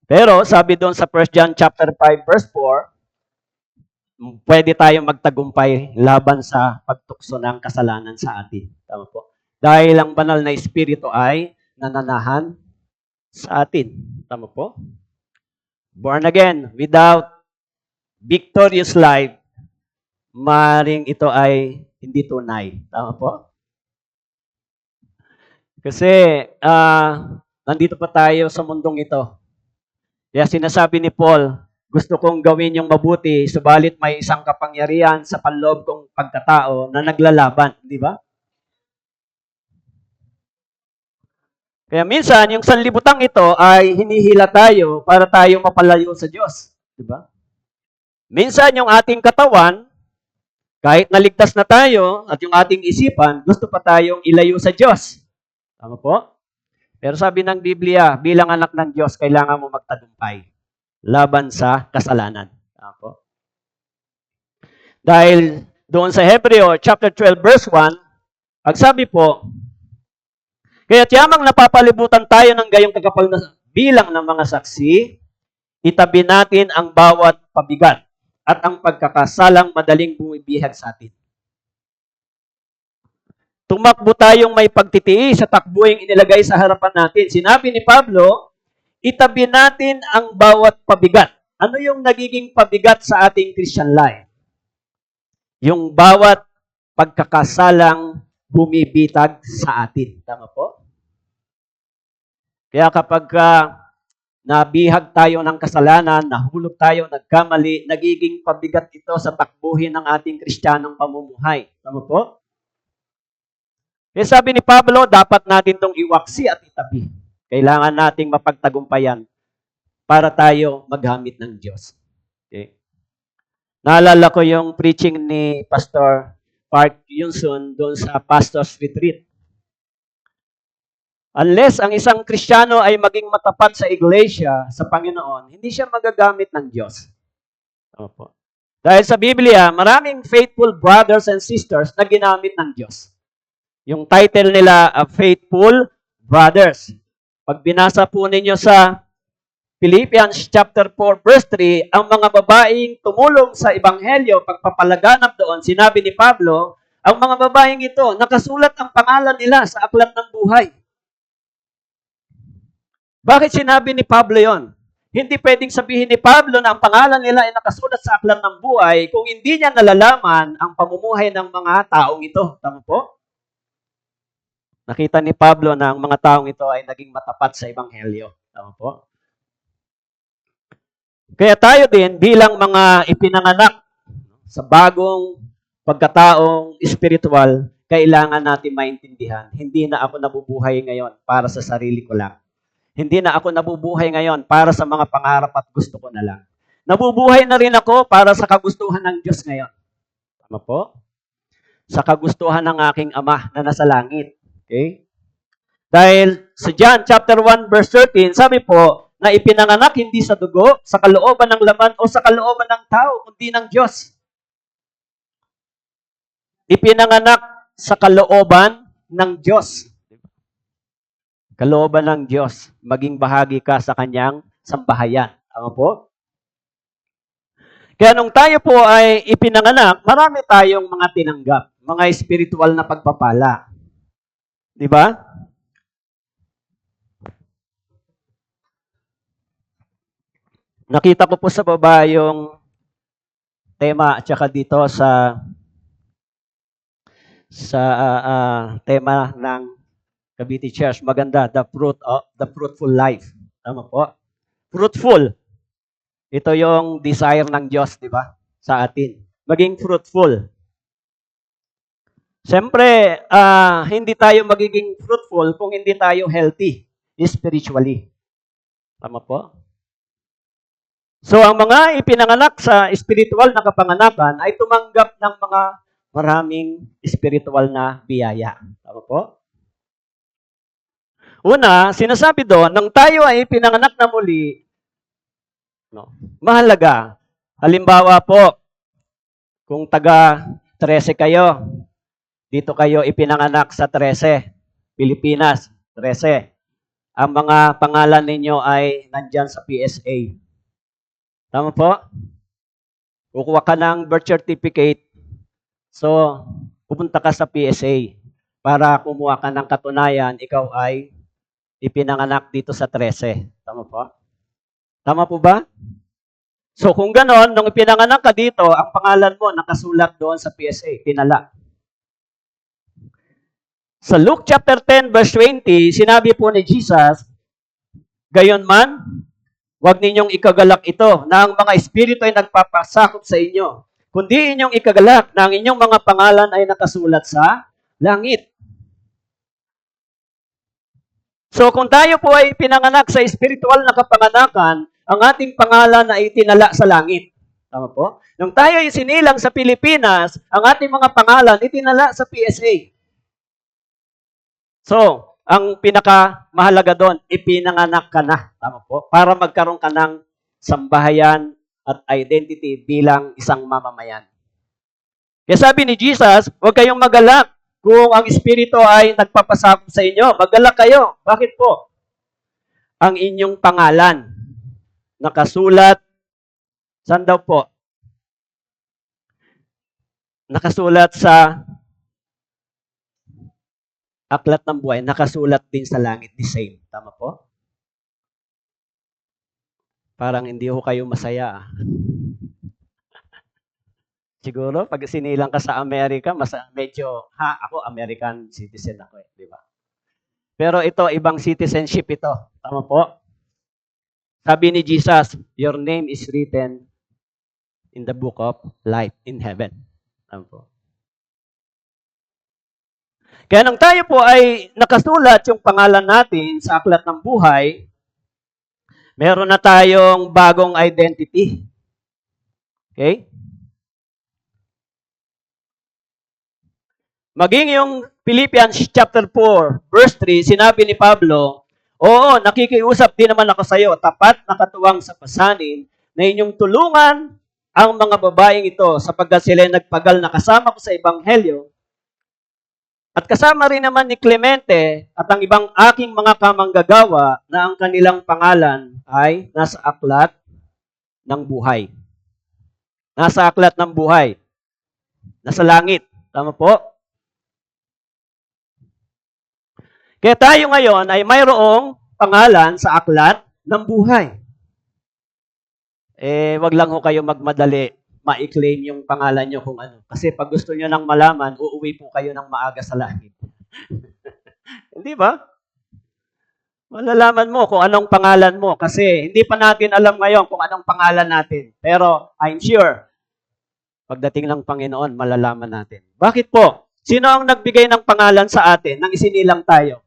Pero sabi doon sa 1 John chapter 5 verse 4, pwede tayong magtagumpay laban sa pagtukso ng kasalanan sa atin. Tama po? Dahil ang banal na espiritu ay nananahan sa atin. Tama po? Born again, without victorious life, maring ito ay hindi tunay. Tama po? Kasi nandito pa tayo sa mundong ito. Kaya sinasabi ni Paul, gusto kong gawin yung mabuti, subalit may isang kapangyarihan sa panloob kong pagkatao na naglalaban. Di ba? Kaya minsan, yung sanlibutan ito ay hinihila tayo para tayo mapalayo sa Diyos. Diba? Minsan, yung ating katawan, kahit naligtas na tayo at yung ating isipan, gusto pa tayong ilayo sa Diyos. Tama po? Pero sabi ng Biblia, bilang anak ng Diyos, kailangan mo magtagumpay laban sa kasalanan. Tama po? Dahil doon sa Hebreo chapter 12 verse 1, ang sabi po, kaya't yamang napapalibutan tayo ng gayong kakapal na bilang ng mga saksi, itabi natin ang bawat pabigat at ang pagkakasalang madaling bumibihag sa atin. Tumakbo tayong may pagtitiis sa takbuhing inilagay sa harapan natin. Sinabi ni Pablo, itabi natin ang bawat pabigat. Ano yung nagiging pabigat sa ating Christian life? Yung bawat pagkakasalang bumibitag sa atin. Tama po? Kaya kapag nabihag tayo ng kasalanan, nahulog tayo, nagkamali, nagiging pabigat ito sa takbuhin ng ating Kristiyanong pamumuhay. Tama po? Kaya sabi ni Pablo, dapat natin itong iwaksi at itabi. Kailangan nating mapagtagumpayan para tayo maghamit ng Diyos. Okay? Naalala ko yung preaching ni Pastor Park Yunsun doon sa Pastor's Retreat. Unless ang isang Kristiyano ay maging matapat sa iglesia, sa Panginoon, hindi siya magagamit ng Diyos. Opo. Dahil sa Biblia, maraming faithful brothers and sisters na ginamit ng Diyos. Yung title nila, Faithful Brothers. Pag binasa po ninyo sa Philippians chapter 4 verse 3, ang mga babaeng tumulong sa ebanghelyo, pagpapalaganap doon, sinabi ni Pablo, ang mga babaeng ito, nakasulat ang pangalan nila sa aklat ng buhay. Bakit sinabi ni Pablo yon? Hindi pwedeng sabihin ni Pablo na ang pangalan nila ay nakasulat sa aklat ng buhay kung hindi niya nalalaman ang pamumuhay ng mga taong ito. Tama po? Nakita ni Pablo na ang mga taong ito ay naging matapat sa ebanghelyo. Tama po? Kaya tayo din bilang mga ipinanganak sa bagong pagkataong espiritual, kailangan natin maintindihan. Hindi na ako nabubuhay ngayon para sa sarili ko lang. Hindi na ako nabubuhay ngayon para sa mga pangarap at gusto ko na lang. Nabubuhay na rin ako para sa kagustuhan ng Diyos ngayon. Tama po? Sa kagustuhan ng aking Ama na nasa langit. Okay? Dahil sa John chapter 1 verse 13, sabi po, na ipinanganak hindi sa dugo, sa kalooban ng laman o sa kalooban ng tao, kundi ng Diyos. Ipinanganak sa kalooban ng Diyos. Kalooban ng Diyos, maging bahagi ka sa kanyang sambahayan. Tama po? Kaya nung tayo po ay ipinanganak, marami tayong mga tinanggap, mga spiritual na pagpapala. Di ba? Nakita ko po sa baba yung tema at saka dito sa tema ng Cavite Church. Maganda, the fruitful life. Tama po? Fruitful. Ito yung desire ng Diyos, di ba? Sa atin. Maging fruitful. Siyempre, hindi tayo magiging fruitful kung hindi tayo healthy spiritually. Tama po? So, ang mga ipinanganak sa spiritual na kapanganakan ay tumanggap ng mga maraming spiritual na biyaya. Tama po? Una, sinasabi doon, nang tayo ay pinanganak na muli, mahalaga. Halimbawa po, kung taga 13 kayo, dito kayo ipinanganak sa 13, Pilipinas, 13. Ang mga pangalan ninyo ay nandyan sa PSA. Tama po? Kukuha ka ng birth certificate, so pupunta ka sa PSA para kumuha ka ng katunayan, ikaw ay ipinanganak dito sa 13. Tama po? Tama po ba? So kung ganon, nung ipinanganak ka dito, ang pangalan mo nakasulat doon sa PSA, pinala. Sa Luke chapter 10 verse 20, sinabi po ni Jesus, gayon man, huwag ninyong ikagalak ito na ang mga espiritu ay nagpapasakop sa inyo, kundi inyong ikagalak na ang inyong mga pangalan ay nakasulat sa langit. So kung tayo po ay pinanganak sa spiritual na kapanganakan, ang ating pangalan ay itinala sa langit. Tama po? Nung tayo ay sinilang sa Pilipinas, ang ating mga pangalan itinala sa PSA. So, ang pinakamahalaga doon, ipinanganak ka na. Tama po? Para magkaroon ka ng sambahayan at identity bilang isang mamamayan. Kaya sabi ni Jesus, huwag kayong magalak kung ang Espiritu ay nagpapasakop sa inyo. Magalak kayo. Bakit po? Ang inyong pangalan nakasulat, saan daw po? Nakasulat sa aklat ng buhay, nakasulat din sa langit, the same. Tama po? Parang hindi ho kayo masaya. Siguro, pag sinilang ka sa Amerika, medyo, ako American citizen ako di ba? Pero ito, ibang citizenship ito. Tama po? Sabi ni Jesus, your name is written in the book of life in heaven. Tama po? Kaya nang tayo po ay nakasulat yung pangalan natin sa aklat ng buhay, meron na tayong bagong identity. Okay? Maging yung Philippians chapter 4, verse 3, sinabi ni Pablo, oo, nakikiusap din naman ako sa iyo, tapat na katuwang sa pasanin, na inyong tulungan ang mga babaeng ito sapagkat sila nagpagal na kasama ko sa Ebanghelyo. At kasama rin naman ni Clemente at ang ibang aking mga kamanggagawa na ang kanilang pangalan ay nasa aklat ng buhay. Nasa aklat ng buhay. Nasa langit. Tama po? Kaya tayo ngayon ay mayroong pangalan sa aklat ng buhay. Wag lang ho kayo magmadali ma-claim yung pangalan nyo kung ano. Kasi pag gusto nyo nang malaman, uuwi po kayo ng maaga sa langit. Hindi ba? Malalaman mo kung anong pangalan mo kasi hindi pa natin alam ngayon kung anong pangalan natin. Pero I'm sure, pagdating ng Panginoon, malalaman natin. Bakit po? Sino ang nagbigay ng pangalan sa atin nang isinilang tayo?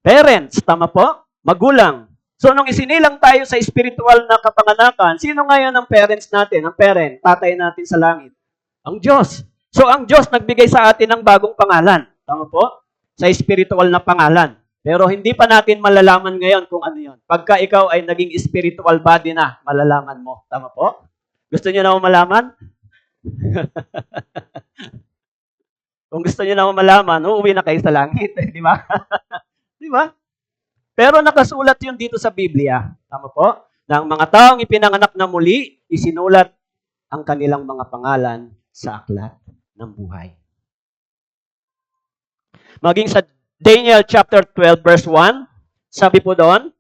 Parents, tama po? Magulang. So, nung isinilang tayo sa spiritual na kapanganakan, sino ngayon ang parents natin? Ang parent, tatay natin sa langit? Ang Diyos. So, ang Diyos nagbigay sa atin ng bagong pangalan. Tama po? Sa spiritual na pangalan. Pero hindi pa natin malalaman ngayon kung ano yon. Pagka ikaw ay naging spiritual body na, malalaman mo. Tama po? Gusto niyo na malaman? Kung gusto niyo na malaman, uuwi na kayo sa langit. Di ba? Di ba? Pero nakasulat yun dito sa Biblia. Tama po? Na ang mga taong ipinanganak na muli, isinulat ang kanilang mga pangalan sa aklat ng buhay. Maging sa Daniel chapter 12 verse 1, sabi po doon,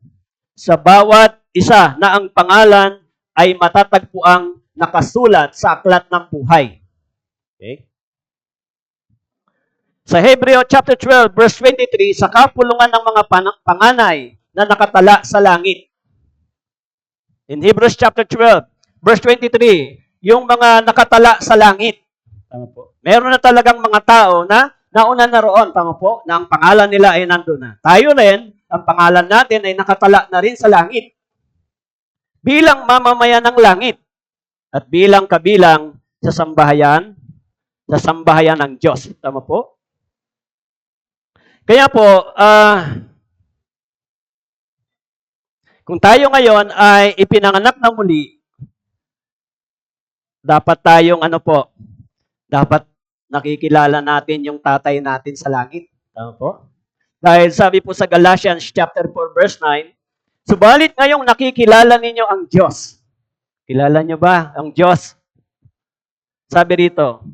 sa bawat isa na ang pangalan ay matatagpuang nakasulat sa aklat ng buhay. Okay? Sa Hebreo chapter 12 verse 23, sa kapulungan ng mga panganay na nakatala sa langit. In Hebrews chapter 12 verse 23, yung mga nakatala sa langit. Tama po. Meron na talagang mga tao na nauna na roon, tama po, na ang pangalan nila ay nandun na. Tayo rin, ang pangalan natin ay nakatala na rin sa langit. Bilang mamamayan ng langit at bilang kabilang sa sambahayan ng Diyos. Tama po? Kaya po, kung tayo ngayon ay ipinanganak na muli, dapat tayong dapat nakikilala natin yung tatay natin sa langit. Tama po? Dahil sabi po sa Galatians chapter 4 verse 9, subalit ngayong nakikilala ninyo ang Diyos. Kilala nyo ba ang Diyos? Sabi rito,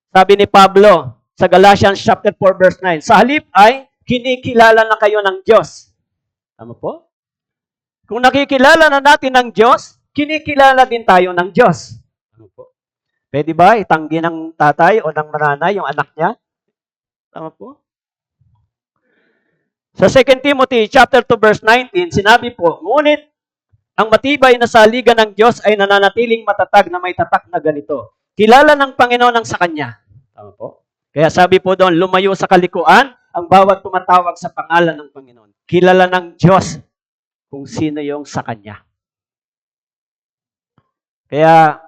sabi ni Pablo, sa Galatians chapter 4 verse 9. Sa halip ay kinikilala na kayo ng Diyos. Tama po? Kung nakikilala na natin ng Diyos, kinikilala din tayo ng Diyos. Tama po? Pwede ba itanggi ng tatay o ng nanay yung anak niya? Tama po? Sa 2 Timothy chapter 2 verse 19, sinabi po, ngunit ang matibay na saligan ng Diyos ay nananatiling matatag na may tatak na ganito. Kilala ng Panginoon ang sa Kanya. Tama po? Kaya sabi po doon, lumayo sa kalikuan ang bawat tumatawag sa pangalan ng Panginoon. Kilala ng Diyos kung sino yung sa Kanya. Kaya,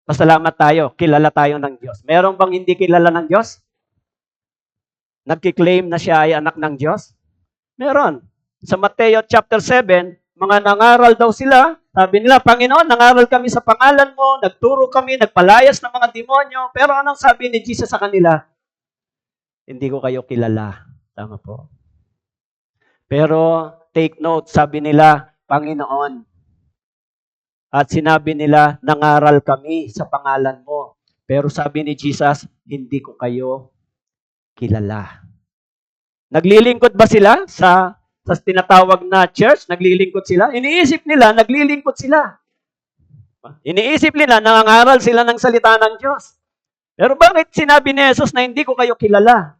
pasalamat tayo, kilala tayo ng Diyos. Meron bang hindi kilala ng Diyos? Nagkiklaim na siya ay anak ng Diyos? Meron. Sa Mateo chapter 7, mga nangaral daw sila. Sabi nila, Panginoon, nangaral kami sa pangalan mo, nagturo kami, nagpalayas ng mga demonyo. Pero anong sabi ni Jesus sa kanila? Hindi ko kayo kilala. Tama po. Pero take note, sabi nila, Panginoon. At sinabi nila, nangaral kami sa pangalan mo. Pero sabi ni Jesus, hindi ko kayo kilala. Naglilingkod ba sila sa tinatawag na church? Naglilingkod sila? Iniisip nila, naglilingkod sila. Iniisip nila, nangangaral sila ng salita ng Diyos. Pero bakit sinabi ni Jesus na hindi ko kayo kilala?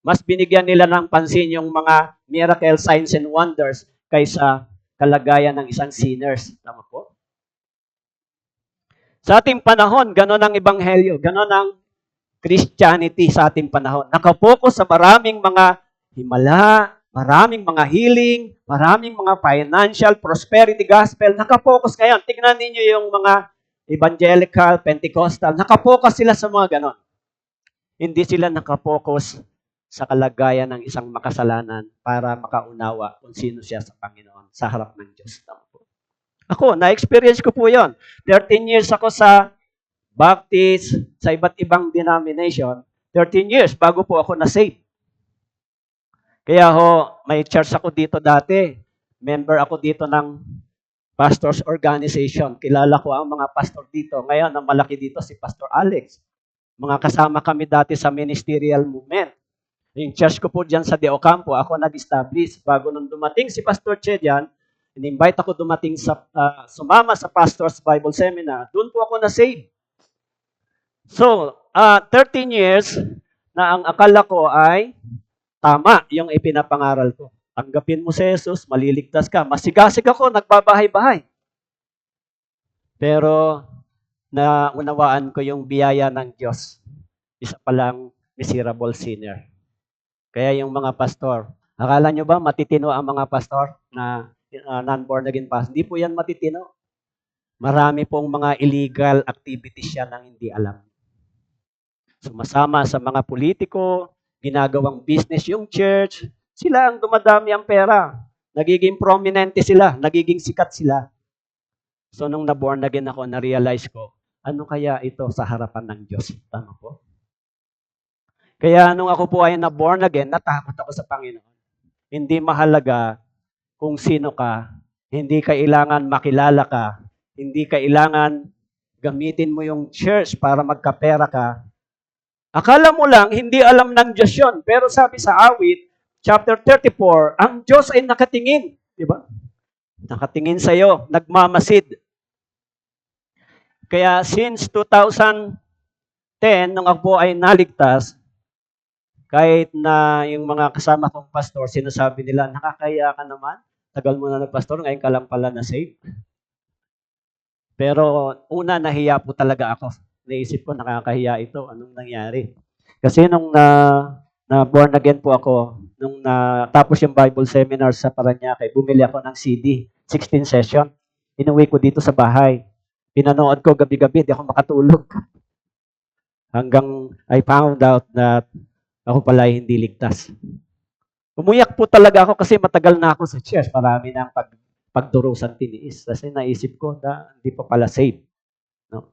Mas binigyan nila ng pansin yung mga miracle signs and wonders kaysa kalagayan ng isang sinners. Tama po? Sa ating panahon, ganon ang ebanghelyo, ganon ang Christianity sa ating panahon. Nakapokus sa maraming mga himala, maraming mga healing, maraming mga financial prosperity gospel. Nakapokus ngayon. Tignan ninyo yung mga evangelical, Pentecostal. Nakapokus sila sa mga ganon. Hindi sila nakapokus sa kalagayan ng isang makasalanan para makaunawa kung sino siya sa Panginoon, sa harap ng Diyos. Ako, na-experience ko po yon. 13 years ako sa Baptist, sa iba't ibang denomination. 13 years bago po ako na-save. Kaya may church ako dito dati. Member ako dito ng pastors organization. Kilala ko ang mga pastor dito. Ngayon, ang malaki dito si Pastor Alex. Mga kasama kami dati sa ministerial movement. Yung church ko po dyan sa De Ocampo, ako nag-establish. Bago nung dumating si Pastor Che dyan, in-invite ako dumating sumama sa Pastors Bible Seminar. Doon po ako na-save. So, 13 years na ang akala ko ay tama yung ipinapangaral ko. Tanggapin mo si Jesus, maliligtas ka. Masigasig ako, nagbabahay-bahay. Pero, naunawaan ko yung biyaya ng Diyos. Isa palang miserable sinner. Kaya yung mga pastor, akala nyo ba matitino ang mga pastor na non-born again pastor? Hindi po yan matitino. Marami pong mga illegal activities yan na hindi alam. Sumasama sa mga politiko, ginagawang business yung church, sila ang dumadami ang pera. Nagiging prominente sila, nagiging sikat sila. So nung na-born again ako, na-realize ko, ano kaya ito sa harapan ng Diyos? Tama po? Kaya nung ako po ay na-born again, natakot ako sa Panginoon. Hindi mahalaga kung sino ka, hindi kailangan makilala ka, hindi kailangan gamitin mo yung church para magkapera ka. Akala mo lang, hindi alam ng Diyos yun. Pero sabi sa awit, chapter 34, ang Diyos ay nakatingin. Diba? Nakatingin sa'yo, nagmamasid. Kaya since 2010, nung ako ay naligtas, kahit na yung mga kasama kong pastor, sinasabi nila, nakakaya ka naman. Tagal mo na nagpastor, ngayon ka lang pala na-save. Pero una, nahiya po talaga ako. Naisip ko, nakakahiya ito. Anong nangyari? Kasi nung na-born again po ako, nung natapos yung Bible seminar sa Parañaque, bumili ako ng CD, 16 session. Inuwi ko dito sa bahay. Pinanood ko gabi-gabi, di ako makatulog. Hanggang I found out that ako pala ay hindi ligtas. Umuyak po talaga ako kasi matagal na ako sa church. Marami na ang pagdurusan tiniis. Kasi naisip ko na hindi pa pala safe. No?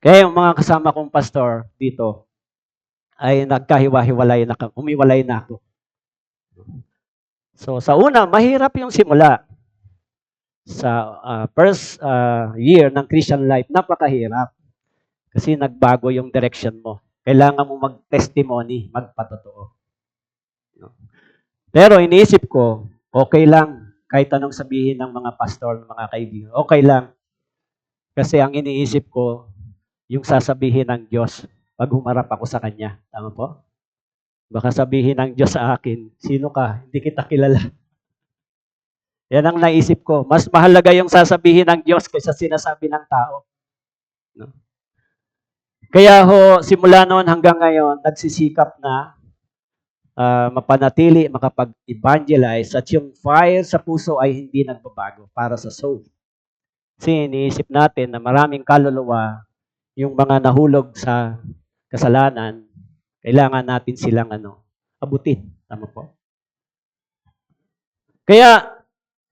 Kaya yung mga kasama kong pastor dito ay nagkahiwa-hiwalay na, umiwalay na ako. So sa una, mahirap yung simula. Sa first year ng Christian life, napakahirap. Kasi nagbago yung direction mo. Kailangan mo mag-testimony, magpatotoo. No? Pero iniisip ko, okay lang, kahit anong sabihin ng mga pastor, ng mga kaibigan, okay lang. Kasi ang iniisip ko, yung sasabihin ng Diyos, pag humarap ako sa Kanya. Tama po? Baka sabihin ng Diyos sa akin, sino ka? Hindi kita kilala. Yan ang naisip ko. Mas mahalaga yung sasabihin ng Diyos kaysa sinasabi ng tao. No? Kaya simula noon hanggang ngayon, nagsisikap na mapanatili, makapag-evangelize, at yung fire sa puso ay hindi nagbabago para sa soul. Kasi iniisip natin na maraming kaluluwa, yung mga nahulog sa kasalanan, kailangan natin silang abutin. Tama po? Kaya,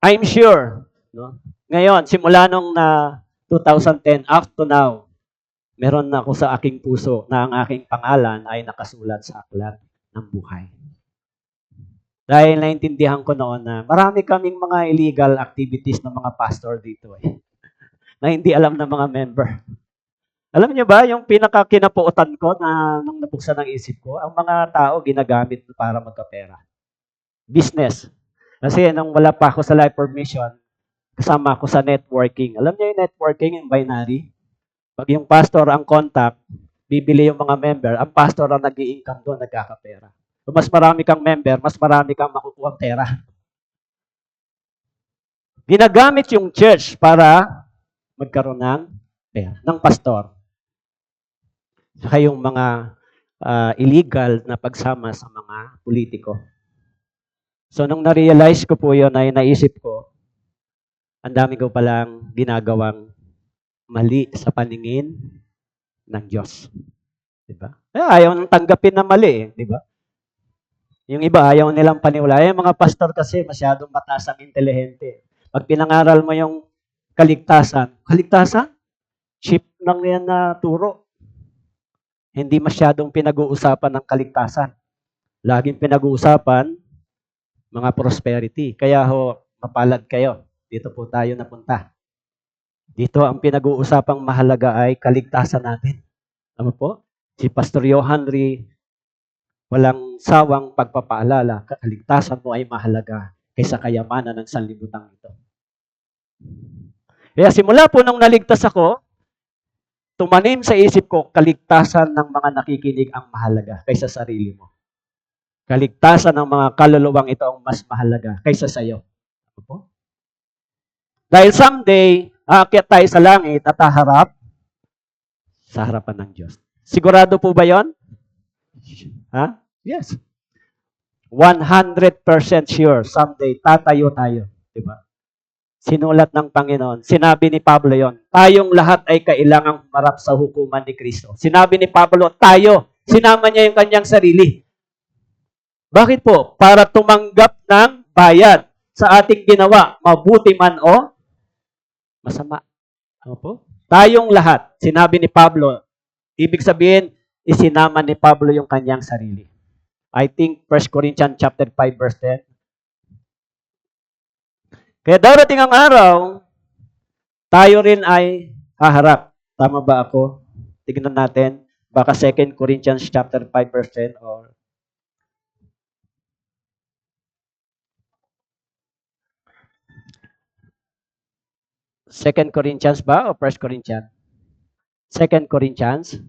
I'm sure, no? Ngayon, simula nung 2010 up to now, meron na ako sa aking puso na ang aking pangalan ay nakasulat sa aklat ng buhay. Dahil naintindihan ko noon na marami kaming mga illegal activities ng mga pastor dito na hindi alam ng mga member. Alam niyo ba, yung pinakakinapuutan ko na nung nabuksan ng isip ko, ang mga tao ginagamit para magkapera. Business. Kasi nung wala pa ako sa Life for Mission, kasama ako sa networking. Alam niyo yung networking, yung binary? Pag yung pastor ang contact, bibili yung mga member, ang pastor ang nag-i-income doon, nagkakapera. Kung mas marami kang member, mas marami kang makukuha pera. Ginagamit yung church para magkaroon ng pera, ng pastor. Saka yung mga illegal na pagsama sa mga politiko. So, nung na-realize ko po yun, ay naisip ko, ang dami ko palang ginagawang mali sa paningin ng Diyos. Diba? Ayaw nang tanggapin na mali, diba? Yung iba, ayaw nilang paniwala. Yung mga pastor kasi masyadong mataas ang intelihente. Pag pinangaral mo yung kaligtasan, cheap lang yan na turo. Hindi masyadong pinag-uusapan ng kaligtasan. Laging pinag-uusapan, mga prosperity. Kaya mapalad kayo. Dito po tayo napunta. Dito ang pinag-uusapang mahalaga ay kaligtasan natin. Tama po? Si Pastor Johan Ri, walang sawang pagpapaalala, kaligtasan mo ay mahalaga kaysa kayamanan ng sanlibutan ito. Kaya simula po nung naligtas ako, tumanim sa isip ko, kaligtasan ng mga nakikinig ang mahalaga kaysa sarili mo. Kaligtasan ng mga kaluluwang ito ang mas mahalaga kaysa sa iyo. Ano po? Dahil someday, aakyat tayo sa langit at haharap sa harapan ng Diyos. Sigurado po ba yon? Ha? Yes. 100% sure someday tatayo tayo. Diba? Sinulat ng Panginoon. Sinabi ni Pablo yon. Tayong lahat ay kailangang humarap sa hukuman ni Kristo. Sinabi ni Pablo, tayo. Sinama niya yung kanyang sarili. Bakit po? Para tumanggap ng bayad sa ating ginawa, mabuti man o masama. Ano po? Tayong lahat. Sinabi ni Pablo. Ibig sabihin, isinama ni Pablo yung kanyang sarili. I think 1 Corinthians chapter 5 verse 10. Kaya darating ang araw, tayo rin ay haharap. Tama ba ako? Tignan natin. Baka 2 Corinthians chapter 5 verse 10 or 2 Corinthians ba o 1 Corinthians? 2 Corinthians.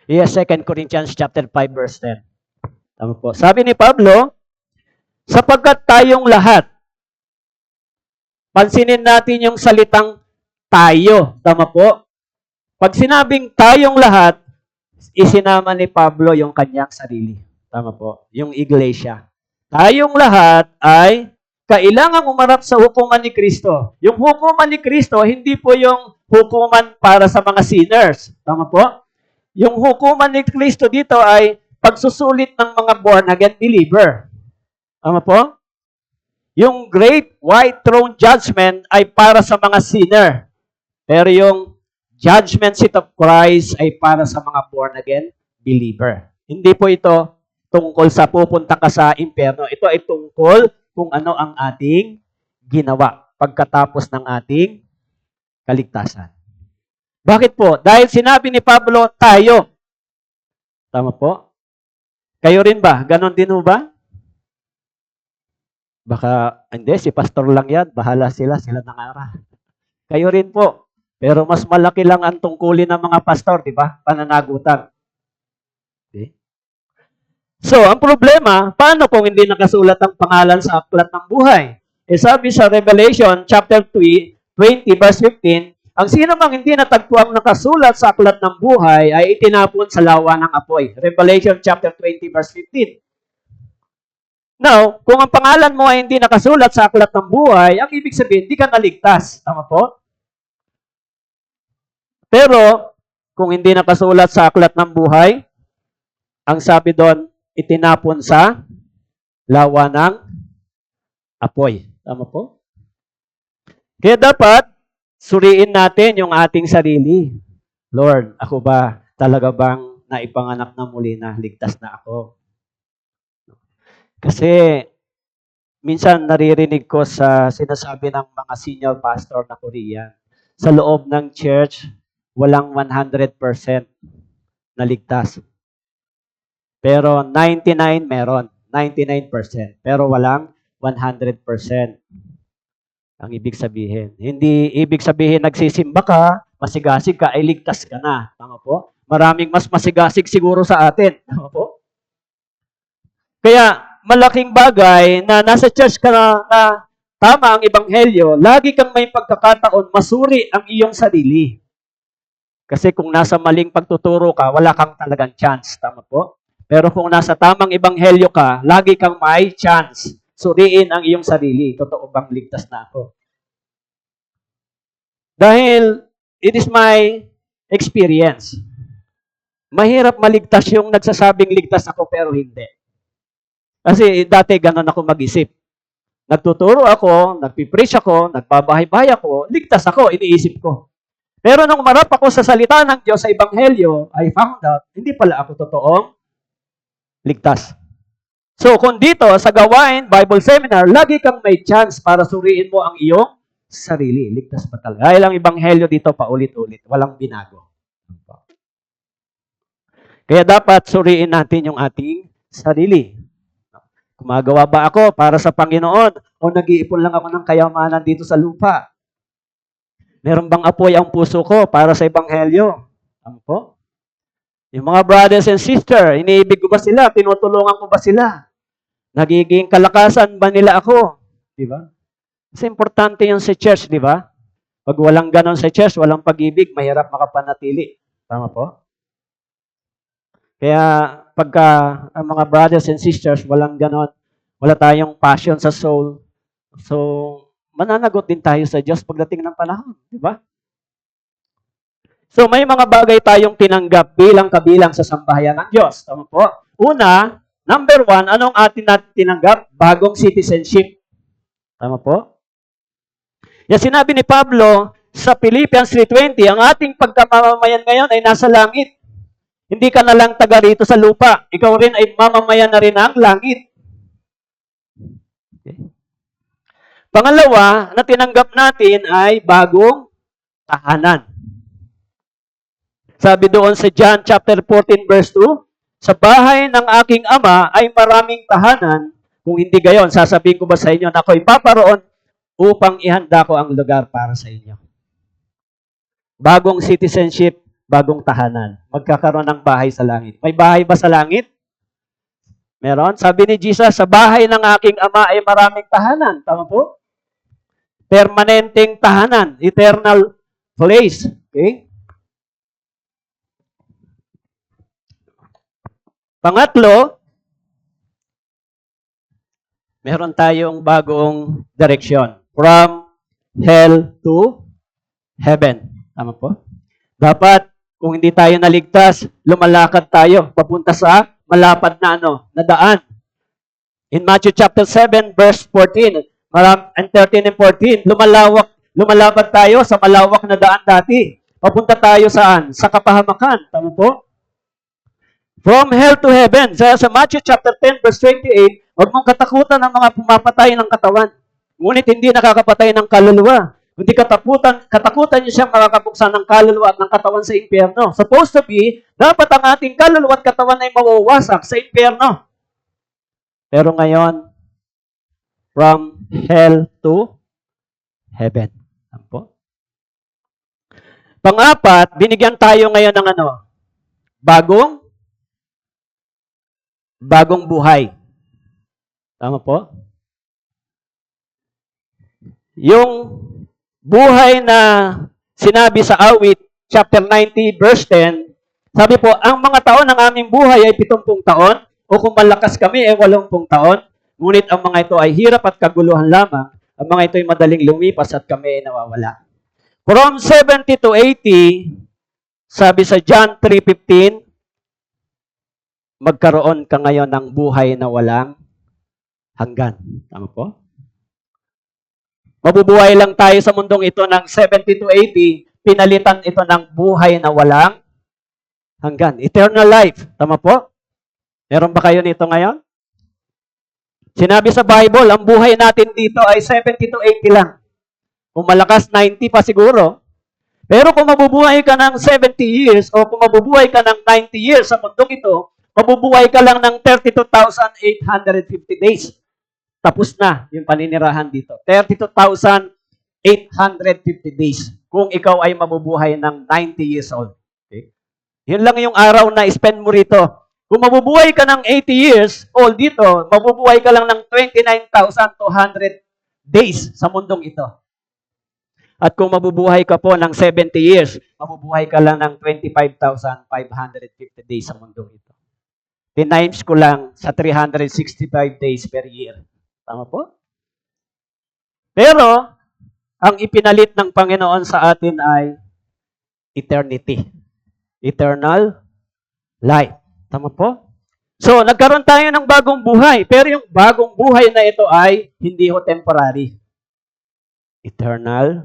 Yes, 2 Corinthians chapter 5 verse 10. Tama po. Sabi ni Pablo, sapagkat tayong lahat, pansinin natin yung salitang tayo. Tama po. Pag sinabing tayong lahat, isinama ni Pablo yung kanyang sarili. Tama po. Yung iglesia. Tayong lahat ay kailangang umarap sa hukuman ni Kristo. Yung hukuman ni Kristo, hindi po yung hukuman para sa mga sinners. Tama po? Yung hukuman ni Kristo dito ay pagsusulit ng mga born-again believer. Tama po? Yung great white throne judgment ay para sa mga sinner. Pero yung judgment seat of Christ ay para sa mga born-again believer. Hindi po ito tungkol sa pupunta ka sa impyerno. Ito ay tungkol kung ano ang ating ginawa pagkatapos ng ating kaligtasan. Bakit po? Dahil sinabi ni Pablo, tayo. Tama po? Kayo rin ba? Ganon din ba? Baka, hindi, si pastor lang yan. Bahala sila nangara. Kayo rin po. Pero mas malaki lang ang tungkulin ng mga pastor, di ba? Pananagutan. Okay? So, ang problema, paano kung hindi nakasulat ang pangalan sa aklat ng buhay? Sabi sa Revelation chapter 20 verse 15, ang sino mang hindi natagpuang nakasulat sa aklat ng buhay ay itinapon sa lawa ng apoy. Revelation chapter 20 verse 15. Now, kung ang pangalan mo ay hindi nakasulat sa aklat ng buhay, ang ibig sabihin, hindi ka naligtas. Tama po? Pero, kung hindi nakasulat sa aklat ng buhay, ang sabi doon, itinapon sa lawa ng apoy. Tama po? Kaya dapat, suriin natin yung ating sarili. Lord, ako ba talaga bang naipanganak na muli na ligtas na ako? Kasi, minsan naririnig ko sa sinasabi ng mga senior pastor na Korean, sa loob ng church, walang 100% na ligtas. Pero 99 meron. 99%. Pero walang 100%. Ang ibig sabihin. Hindi ibig sabihin nagsisimba ka, masigasig ka, ay ligtas ka na. Tama po? Maraming mas masigasig siguro sa atin. Tama po? Kaya malaking bagay na nasa church ka na tama ang ebanghelyo, lagi kang may pagkakataon masuri ang iyong sarili. Kasi kung nasa maling pagtuturo ka, wala kang talagang chance. Tama po? Pero kung nasa tamang ebanghelyo ka, lagi kang may chance. Suriin ang iyong sarili. Totoo bang ligtas na ako? Dahil it is my experience. Mahirap maligtas yung nagsasabing ligtas ako pero hindi. Kasi dati ganun ako mag-isip. Nagtuturo ako, nagpipreach ako, nagbabahay-bahay ako, ligtas ako, iniisip ko. Pero nung umarap ako sa salita ng Diyos sa ebanghelyo, I found out, hindi pala ako totoong ligtas. So, kung dito, sa gawain, Bible Seminar, lagi kang may chance para suriin mo ang iyong sarili. Ligtas ba talaga? Dahil ang ebanghelyo dito paulit-ulit. Walang binago. Kaya dapat suriin natin yung ating sarili. Gumagawa ba ako para sa Panginoon? O nag-iipon lang ako ng kayamanan dito sa lupa? Meron bang apoy ang puso ko para sa ebanghelyo? Ano po? Yung mga brothers and sisters, iniibig ko ba sila? Tinutulungan ko ba sila? Nagiging kalakasan ba nila ako? Di ba? Kasi importante yun sa church, di ba? Pag walang ganon sa church, walang pag-ibig, mahirap makapanatili. Tama po? Kaya pagka ang mga brothers and sisters, walang ganon, wala tayong passion sa soul, so mananagot din tayo sa Diyos pagdating ng panahon. Di ba? So, may mga bagay tayong tinanggap bilang kabilang sa sambahayan ng Diyos. Tama po? Una, number 1, anong atin natin tinanggap? Bagong citizenship. Tama po? Yan sinabi ni Pablo sa Philippians 3:20, ang ating pagkamamamayan ngayon ay nasa langit. Hindi ka na lang taga rito sa lupa. Ikaw rin ay mamamayan na rin ng langit. Okay. Pangalawa, na tinanggap natin ay bagong tahanan. Sabi doon sa John chapter 14 verse 2, sa bahay ng aking ama ay maraming tahanan. Kung hindi gayon, sasabihin ko ba sa inyo na ako'y paparoon upang ihanda ko ang lugar para sa inyo. Bagong citizenship, bagong tahanan. Magkakaroon ng bahay sa langit. May bahay ba sa langit? Meron. Sabi ni Jesus, sa bahay ng aking ama ay maraming tahanan. Tama po? Permanenteng tahanan. Eternal place. Okay? Pangatlo, meron tayong bagong direksyon. From hell to heaven. Tama po? Dapat, kung hindi tayo naligtas, lumalakad tayo papunta sa malapad na na daan. In Matthew chapter 7, verse 14, and 13 and 14, lumalapad tayo sa malawak na daan dati. Papunta tayo saan? Sa kapahamakan. Tama po? From hell to heaven. Sa Matthew chapter 10, verse 28, huwag mong katakutan ng mga pumapatay ng katawan. Ngunit hindi nakakapatay ng kaluluwa. Kundi katakutan niyo siyang makakabuksan ng kaluluwa at ng katawan sa impyerno. Supposed to be, dapat ang ating kaluluwa at katawan ay mawawasak sa impyerno. Pero ngayon, from hell to heaven. Ano po? Pang-apat, binigyan tayo ngayon ng bagong buhay. Tama po? Yung buhay na sinabi sa awit, chapter 90, verse 10, sabi po, ang mga taon ng aming buhay ay 70 taon, o kung malakas kami ay 80 taon, ngunit ang mga ito ay hirap at kaguluhan lamang, ang mga ito ay madaling lumipas at kami ay nawawala. From 70 to 80, sabi sa John 3:15, magkaroon ka ngayon ng buhay na walang hanggan. Tama po? Mabubuhay lang tayo sa mundong ito ng 70 to 80, pinalitan ito ng buhay na walang hanggan. Eternal life. Tama po? Meron ba kayo nito ngayon? Sinabi sa Bible, ang buhay natin dito ay 70 to 80 lang. Kung malakas, 90 pa siguro. Pero kung mabubuhay ka ng 70 years o kung mabubuhay ka ng 90 years sa mundong ito, mabubuhay ka lang ng 32,850 days. Tapos na yung paninirahan dito. 32,850 days kung ikaw ay mabubuhay ng 90 years old. Okay? Yun lang yung araw na spend mo rito. Kung mabubuhay ka ng 80 years old dito, mabubuhay ka lang ng 29,200 days sa mundong ito. At kung mabubuhay ka po ng 70 years, mabubuhay ka lang ng 25,550 days sa mundong ito. Tinimes ko lang sa 365 days per year. Tama po? Pero, ang ipinalit ng Panginoon sa atin ay eternity. Eternal life. Tama po? So, nagkaroon tayo ng bagong buhay. Pero yung bagong buhay na ito ay hindi ho temporary. Eternal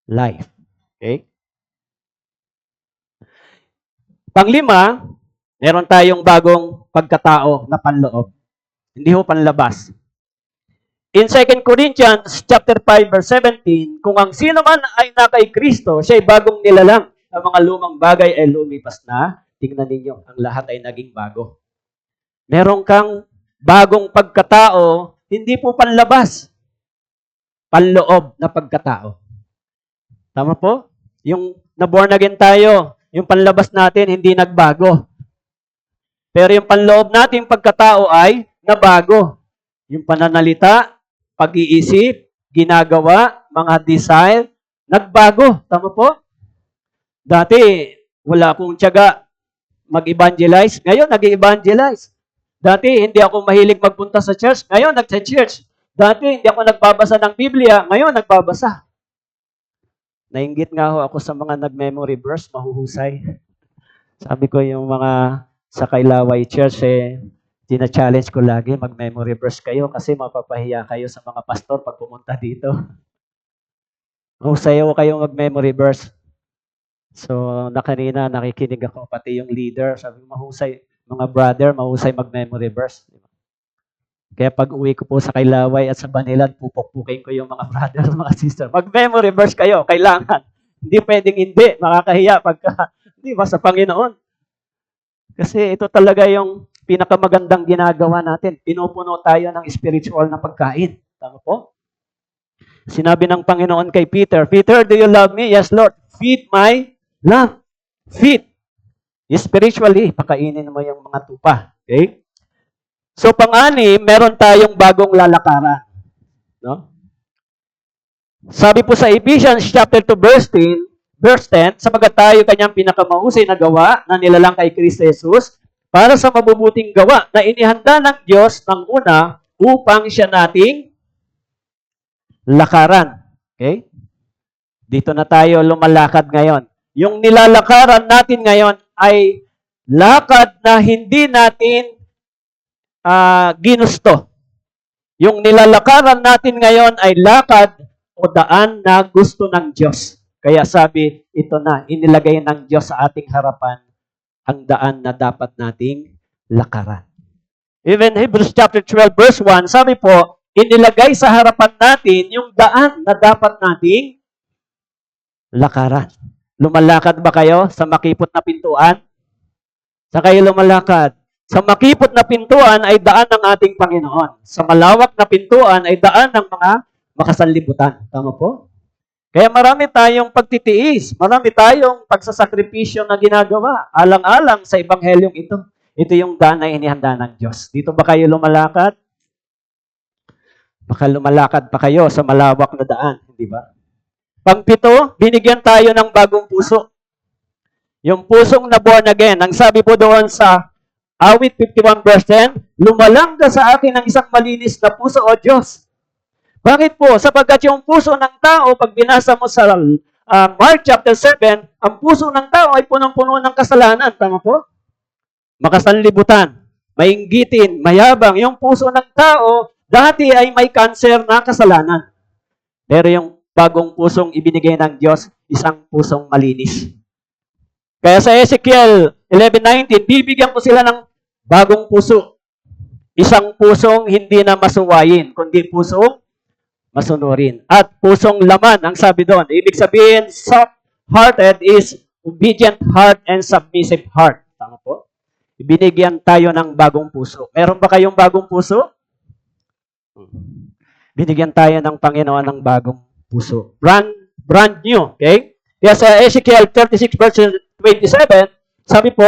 life. Okay? Panglima, meron tayong bagong pagkatao na panloob. Hindi ho panlabas. In 2 Corinthians chapter 5 verse 17, kung ang sino man ay nakay Kristo, siya ay bagong nilalang. Ang mga lumang bagay ay lumipas na. Tingnan ninyo, ang lahat ay naging bago. Meron kang bagong pagkatao, hindi po panlabas. Panloob na pagkatao. Tama po? Yung na-born again tayo, yung panlabas natin hindi nagbago. Pero yung panloob natin pagkatao ay nabago. Yung pananalita, pag-iisip, ginagawa, mga desire, nagbago. Tama po? Dati, wala akong tiyaga mag-evangelize. Ngayon, nag-evangelize. Dati, hindi ako mahilig magpunta sa church. Ngayon, nag-church. Dati, hindi ako nagbabasa ng Biblia. Ngayon, nagbabasa. Nainggit nga ho ako sa mga nag-memory verse, mahuhusay. Sabi ko yung mga sa Kailaway Church, tina-challenge ko lagi, mag-memory verse kayo kasi mapapahiya kayo sa mga pastor pag pumunta dito. Mahusayaw kayo mag-memory verse. So, kanina nakikinig ako, pati yung leader, sabi ko, mahusay, mga brother, mahusay mag-memory verse. Kaya pag uwi ko po sa Kailaway at sa Banilan, pupukpukin ko yung mga brother, mga sister. Mag-memory verse kayo, kailangan. Hindi pwedeng hindi, makakahiya pagka, hindi ba, sa Panginoon. Kasi ito talaga yung pinakamagandang ginagawa natin. Pinupuno tayo ng spiritual na pagkain. Tama po? Sinabi ng Panginoon kay Peter, Peter, do you love me? Yes, Lord. Feed my love. Feed. Spiritually, pakainin mo yung mga tupa. Okay? So, pang-anim, meron tayong bagong lalakaran. No? Sabi po sa Ephesians chapter 2, verse 10, sapagat tayo kanyang pinakamahusay na gawa na nilalang kay Kristo Jesus para sa mabubuting gawa na inihanda ng Diyos ng una upang siya nating lakaran. Okay? Dito na tayo lumalakad ngayon. Yung nilalakaran natin ngayon ay lakad na hindi natin ginusto. Yung nilalakaran natin ngayon ay lakad o daan na gusto ng Diyos. Kaya sabi, ito na, inilagay ng Diyos sa ating harapan ang daan na dapat nating lakaran. Even Hebrews chapter 12 verse 1, sabi po, inilagay sa harapan natin yung daan na dapat nating lakaran. Lumalakad ba kayo sa makipot na pintuan? Sa kayo lumalakad? Sa makipot na pintuan ay daan ng ating Panginoon. Sa malawak na pintuan ay daan ng mga makasanlibutan. Tama po? Kaya marami tayong pagtitiis, marami tayong pagsasakripisyo na ginagawa, alang-alang sa ebanghelyong ito. Ito yung daan na inihanda ng Diyos. Dito ba kayo lumalakad? Baka lumalakad pa kayo sa malawak na daan, di ba? Pang-pito, binigyan tayo ng bagong puso. Yung pusong na born again. Ang sabi po doon sa Awit 51 verse 10, lumalang ka sa akin ng isang malinis na puso, O Diyos. Bakit po? Sapagkat yung puso ng tao, pag binasa mo sa Mark chapter 7, ang puso ng tao ay punong-puno ng kasalanan. Tama po? Makasanlibutan, mainggitin, mayabang. Yung puso ng tao, dati ay may cancer na kasalanan. Pero yung bagong pusong ibinigay ng Diyos, isang pusong malinis. Kaya sa Ezekiel 11:19, bibigyan ko sila ng bagong puso. Isang pusong hindi na masuwayin, kundi pusong masunurin. At pusong laman, ang sabi doon. Ibig sabihin, soft-hearted is obedient heart and submissive heart. Tama po? Ibinigyan tayo ng bagong puso. Meron ba kayong bagong puso? Binigyan tayo ng Panginoon ng bagong puso. Brand new. Okay? Kaya sa Ezekiel 36 verse 27, sabi po,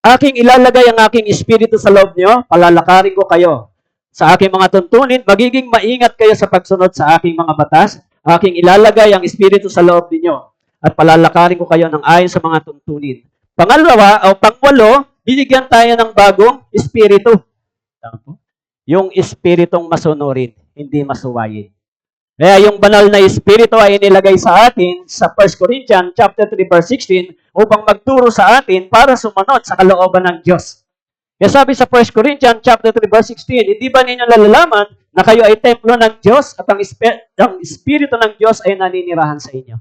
aking ilalagay ang aking espiritu sa loob niyo, palalakarin ko kayo. Sa aking mga tuntunin, magiging maingat kayo sa pagsunod sa aking mga batas. Aking ilalagay ang espiritu sa loob ninyo at palalakarin ko kayo ng ayon sa mga tuntunin. Pangalawa, o pangwalo, binigyan tayo ng bagong espiritu. Yung espiritong masunurin, hindi masuwayin. Kaya yung banal na espiritu ay inilagay sa atin sa 1 Corinthians chapter 3 verse 16 upang magturo sa atin para sumunod sa kalooban ng Diyos. Kaya sabi sa 1 Corinthians chapter 3 verse 16, hindi ba ninyo nalalaman na kayo ay templo ng Diyos at ang espiritu ng Diyos ay naninirahan sa inyo?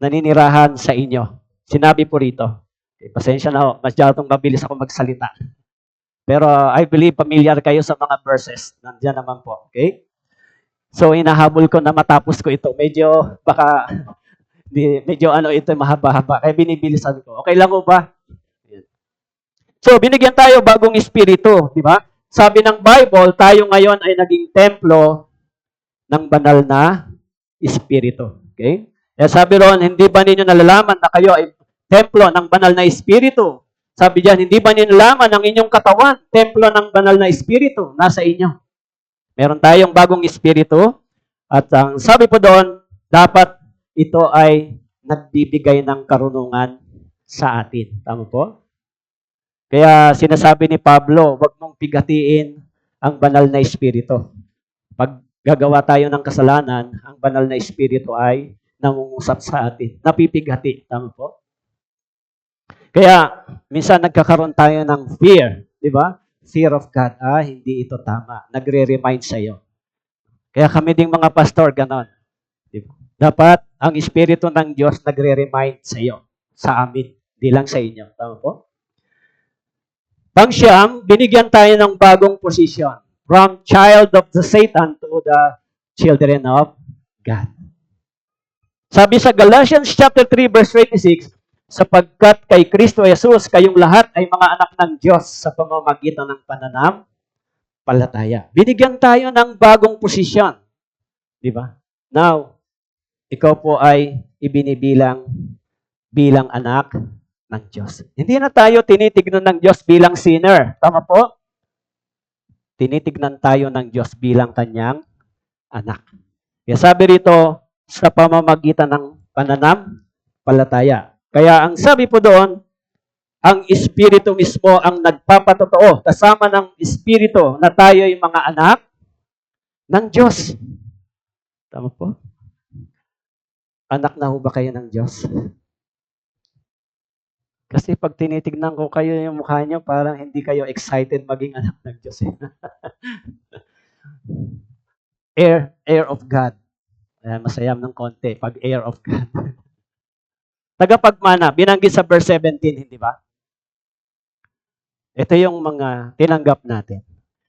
Naninirahan sa inyo. Sinabi po rito. Okay, pasensya na ho, masyadong mabilis ako magsalita. Pero I believe familiar kayo sa mga verses. Nandiyan naman po. Okay? So, inahabol ko na matapos ko ito. Medyo, baka, medyo ito mahaba-haba. Kaya binibilisan ko. Okay lang po ba? So, binigyan tayo bagong espiritu. Di ba? Sabi ng Bible, tayo ngayon ay naging templo ng banal na espiritu. Okay? Kaya sabi ron, hindi ba ninyo nalalaman na kayo ay templo ng banal na espiritu? Sabi diyan, hindi ba ninyo nalalaman ang inyong katawan, templo ng banal na espiritu, nasa inyo? Meron tayong bagong espiritu at ang sabi po doon, dapat ito ay nagbibigay ng karunungan sa atin. Tama po? Kaya sinasabi ni Pablo, huwag mong pigatiin ang banal na espiritu. Pag gagawa tayo ng kasalanan, ang banal na espiritu ay nangungusap sa atin. Napipighati. Tama po? Kaya minsan nagkakaroon tayo ng fear. Di ba? Fear of God. Hindi ito tama. Nagre-remind sa'yo. Kaya kami ding mga pastor, ganon. Diba? Dapat ang Espiritu ng Diyos nagre-remind sa'yo, sa amin, di lang sa inyo. Tama po? Pangsyam, binigyan tayo ng bagong position. From child of the Satan to the children of God. Sabi sa Galatians chapter 3 verse 26, sapagkat kay Kristo Jesus, kayong lahat ay mga anak ng Diyos sa pamamagitan ng pananampalataya. Binigyan tayo ng bagong posisyon. Di ba? Now, ikaw po ay ibinibilang bilang anak ng Diyos. Hindi na tayo tinitignan ng Diyos bilang sinner. Tama po? Tinitignan tayo ng Diyos bilang kanyang anak. Kaya sabi rito, sa pamamagitan ng pananampalataya. Kaya ang sabi po doon, ang Espiritu mismo ang nagpapatotoo kasama ng Espiritu na tayo ay mga anak ng Diyos. Tama po? Anak na ho ba kayo ng Diyos? Kasi pag tinitignan ko kayo yung mukha nyo, parang hindi kayo excited maging anak ng Diyos. Heir of God. Masayam ng konti pag heir of God. Tagapagmana, binanggit sa verse 17, hindi ba? Ito yung mga tinanggap natin.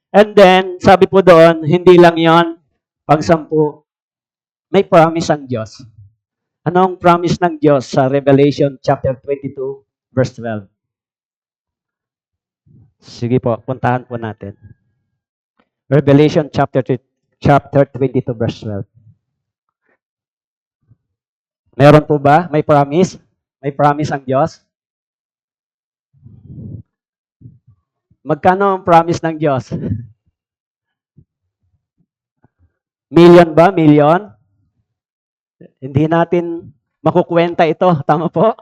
And then, sabi po doon, hindi lang yon, pang-sampu, may promise ang Diyos. Anong promise ng Diyos sa Revelation chapter 22, verse 12? Sige po, puntahan po natin. Revelation chapter 22, verse 12. Meron po ba? May promise? May promise ang Diyos? Magkano ang promise ng Diyos? Million ba? Million? Hindi natin makukwenta ito. Tama po?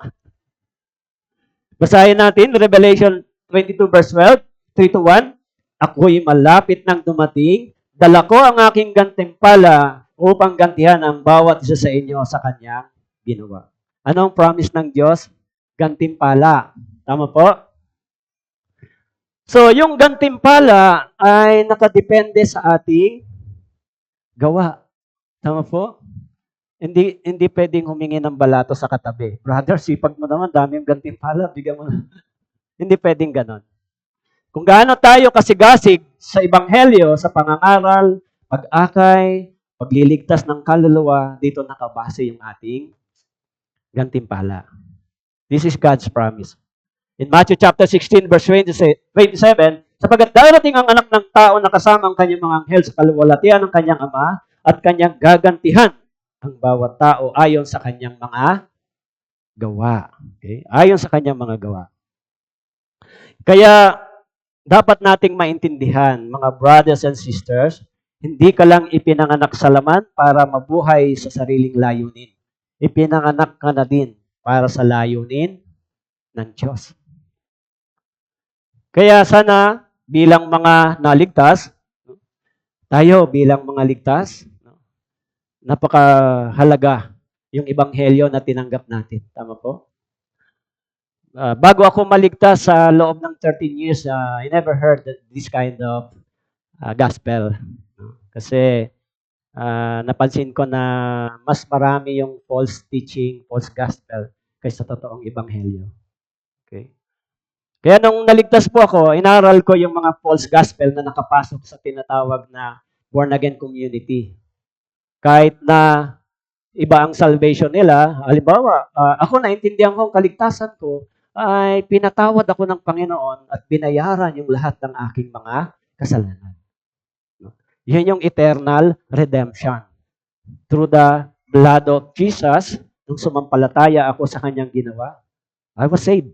Basahin natin, Revelation 22 verse 12, 3 to 1. Ako'y malapit nang dumating. Dala ko ang aking gantimpala upang gantihan ang bawat isa sa inyo sa kanyang ginawa. Ano ang promise ng Diyos? Gantimpala. Tama po? So, yung gantimpala ay nakadepende sa ating gawa. Tama po? Hindi pwedeng humingi ng balato sa katabi. Brother, sipag mo naman, dami yung gantimpala, bigyan mo na. Hindi pwedeng ganon. Kung gaano tayo kasigasig sa ebanghelyo, sa pangangaral, pag-akay, pagliligtas ng kaluluwa, dito nakabase yung ating gantimpala. This is God's promise. In Matthew chapter 16 verse 27, sapagat darating ang anak ng tao na kasama ang kanyang mga anghel sa kaluwalhatian ng kanyang ama at kanyang gagantihan ang bawat tao ayon sa kanyang mga gawa. Okay? Ayon sa kanyang mga gawa. Kaya dapat nating maintindihan, mga brothers and sisters, hindi ka lang ipinanganak sa laman para mabuhay sa sariling layunin. Ipinanganak ka na din para sa layunin ng Diyos. Kaya sana bilang mga naligtas, tayo bilang mga ligtas, napakahalaga yung ebanghelyo na tinanggap natin. Tama po? Bago ako maligtas sa loob ng 13 years, I never heard this kind of gospel. Kasi napansin ko na mas marami yung false teaching, false gospel kaysa totoong ebanghelyo. Okay? Kaya nung naligtas po ako, inaral ko yung mga false gospel na nakapasok sa tinatawag na born again community. Kahit na iba ang salvation nila, halimbawa, ako naintindihan ko ang kaligtasan ko, ay pinatawad ako ng Panginoon at binayaran yung lahat ng aking mga kasalanan. Yan yung eternal redemption. Through the blood of Jesus, nung sumampalataya ako sa kanyang ginawa, I was saved.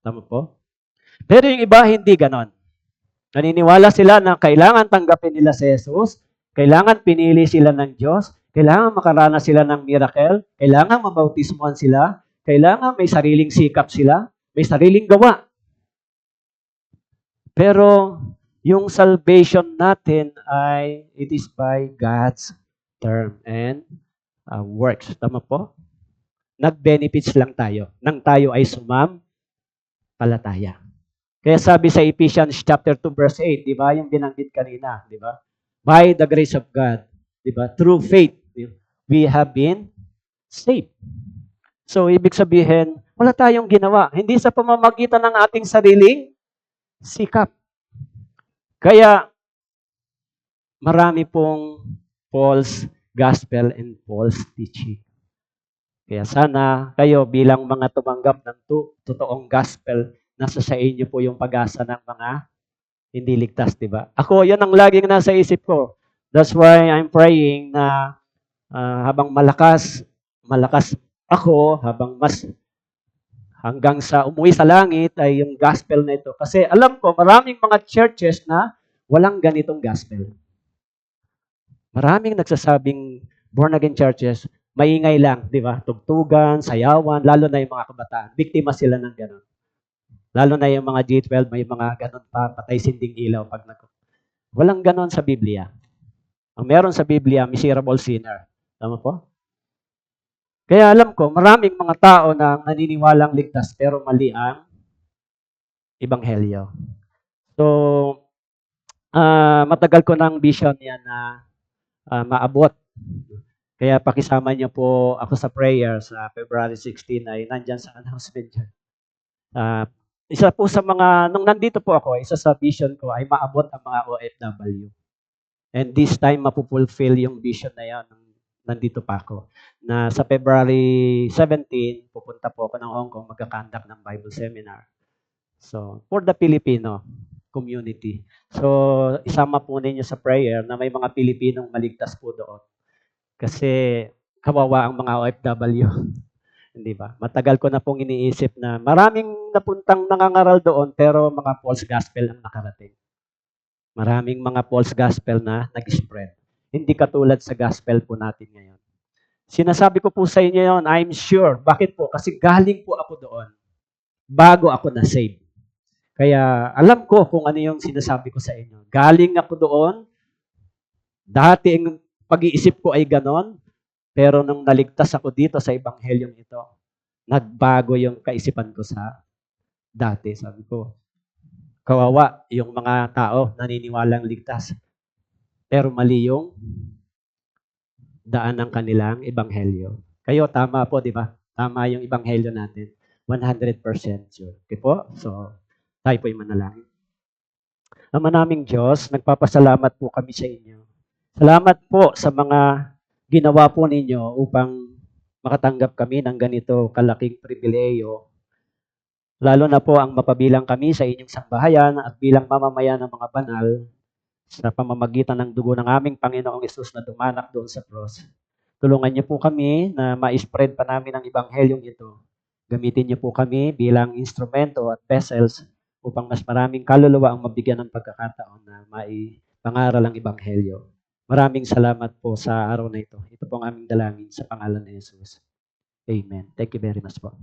Tama po? Pero yung iba, hindi ganon. Naniniwala sila na kailangan tanggapin nila si Jesus, kailangan pinili sila ng Diyos, kailangan makaranas sila ng miracle, kailangan mabautismuhan sila, kailangan may sariling sikap sila, may sariling gawa. Pero yung salvation natin ay it is by God's term and works. Tama po? Nag-benefits lang tayo nang tayo ay sumampalataya. Kaya sabi sa Ephesians chapter 2 verse 8, di ba? Yung binanggit kanina, di ba? By the grace of God, di ba? Through faith, we have been saved. So, ibig sabihin, wala tayong ginawa. Hindi sa pamamagitan ng ating sariling sikap. Kaya, marami pong false gospel and false teaching. Kaya sana kayo bilang mga tumanggap ng totoong gospel, nasa sa inyo po yung pag-asa ng mga hindi ligtas, di ba? Ako, yan ang laging nasa isip ko. That's why I'm praying na habang malakas ako, habang mas hanggang sa umuwi sa langit ay yung gospel na ito. Kasi alam ko, maraming mga churches na walang ganitong gospel. Maraming nagsasabing born-again churches, maingay lang, di ba? Tugtugan, sayawan, lalo na yung mga kabataan. Biktima sila ng gano'n. Lalo na yung mga G12, may mga gano'n pa, patay sinding ilaw. Walang gano'n sa Biblia. Ang meron sa Biblia, miserable sinner. Tama po? Kaya alam ko, maraming mga tao na naniniwalang ligtas pero mali ang ebanghelyo. So, matagal ko ng vision yan na maabot. Kaya pakisama niyo po ako sa prayer sa February 16 ay nandyan sa announcement dyan. Isa po sa mga, nung nandito po ako, isa sa vision ko ay maabot ang mga OFW. And this time, mapupulfill yung vision na yan nung nandito pa ako. Na sa February 17, pupunta po ako ng Hong Kong, magkakandak ng Bible Seminar. So, for the Filipino community. So, isama po ninyo sa prayer na may mga Pilipinong maligtas po doon. Kasi kawawa ang mga OFW. Hindi ba? Matagal ko na pong iniisip na maraming napuntang nangangaral doon pero mga false gospel ang nakarating. Maraming mga false gospel na nag-spread. Hindi katulad sa gospel po natin ngayon. Sinasabi ko po sa inyo yon, I'm sure. Bakit po? Kasi galing po ako doon bago ako na-save. Kaya alam ko kung ano yung sinasabi ko sa inyo. Galing ako doon, dati ang pag-iisip ko ay ganon, pero nung naligtas ako dito sa ebanghelyong ito, nagbago yung kaisipan ko sa dati. Sabi ko, kawawa yung mga tao naniniwalang ligtas. Pero mali yung daan ng kanilang ebanghelyo. Kayo, tama po, di ba? Tama yung ebanghelyo natin. 100% sure. Okay po? So, tayo po'y manalangin. Ama naming Diyos, nagpapasalamat po kami sa inyo. Salamat po sa mga ginawa po ninyo upang makatanggap kami ng ganito kalaking pribileyo. Lalo na po ang mapabilang kami sa inyong sambahayan at bilang mamamayan ng mga banal sa pamamagitan ng dugo ng aming Panginoong Yesus na dumanak doon sa cross. Tulungan niyo po kami na ma-spread pa namin ang ebanghelyong ito. Gamitin niyo po kami bilang instrumento at vessels upang mas maraming kaluluwa ang mabigyan ng pagkakataon na maipangaral ang ebanghelyo. Maraming salamat po sa araw na ito. Ito po ang aming dalangin sa pangalan ni Jesus. Amen. Thank you very much po.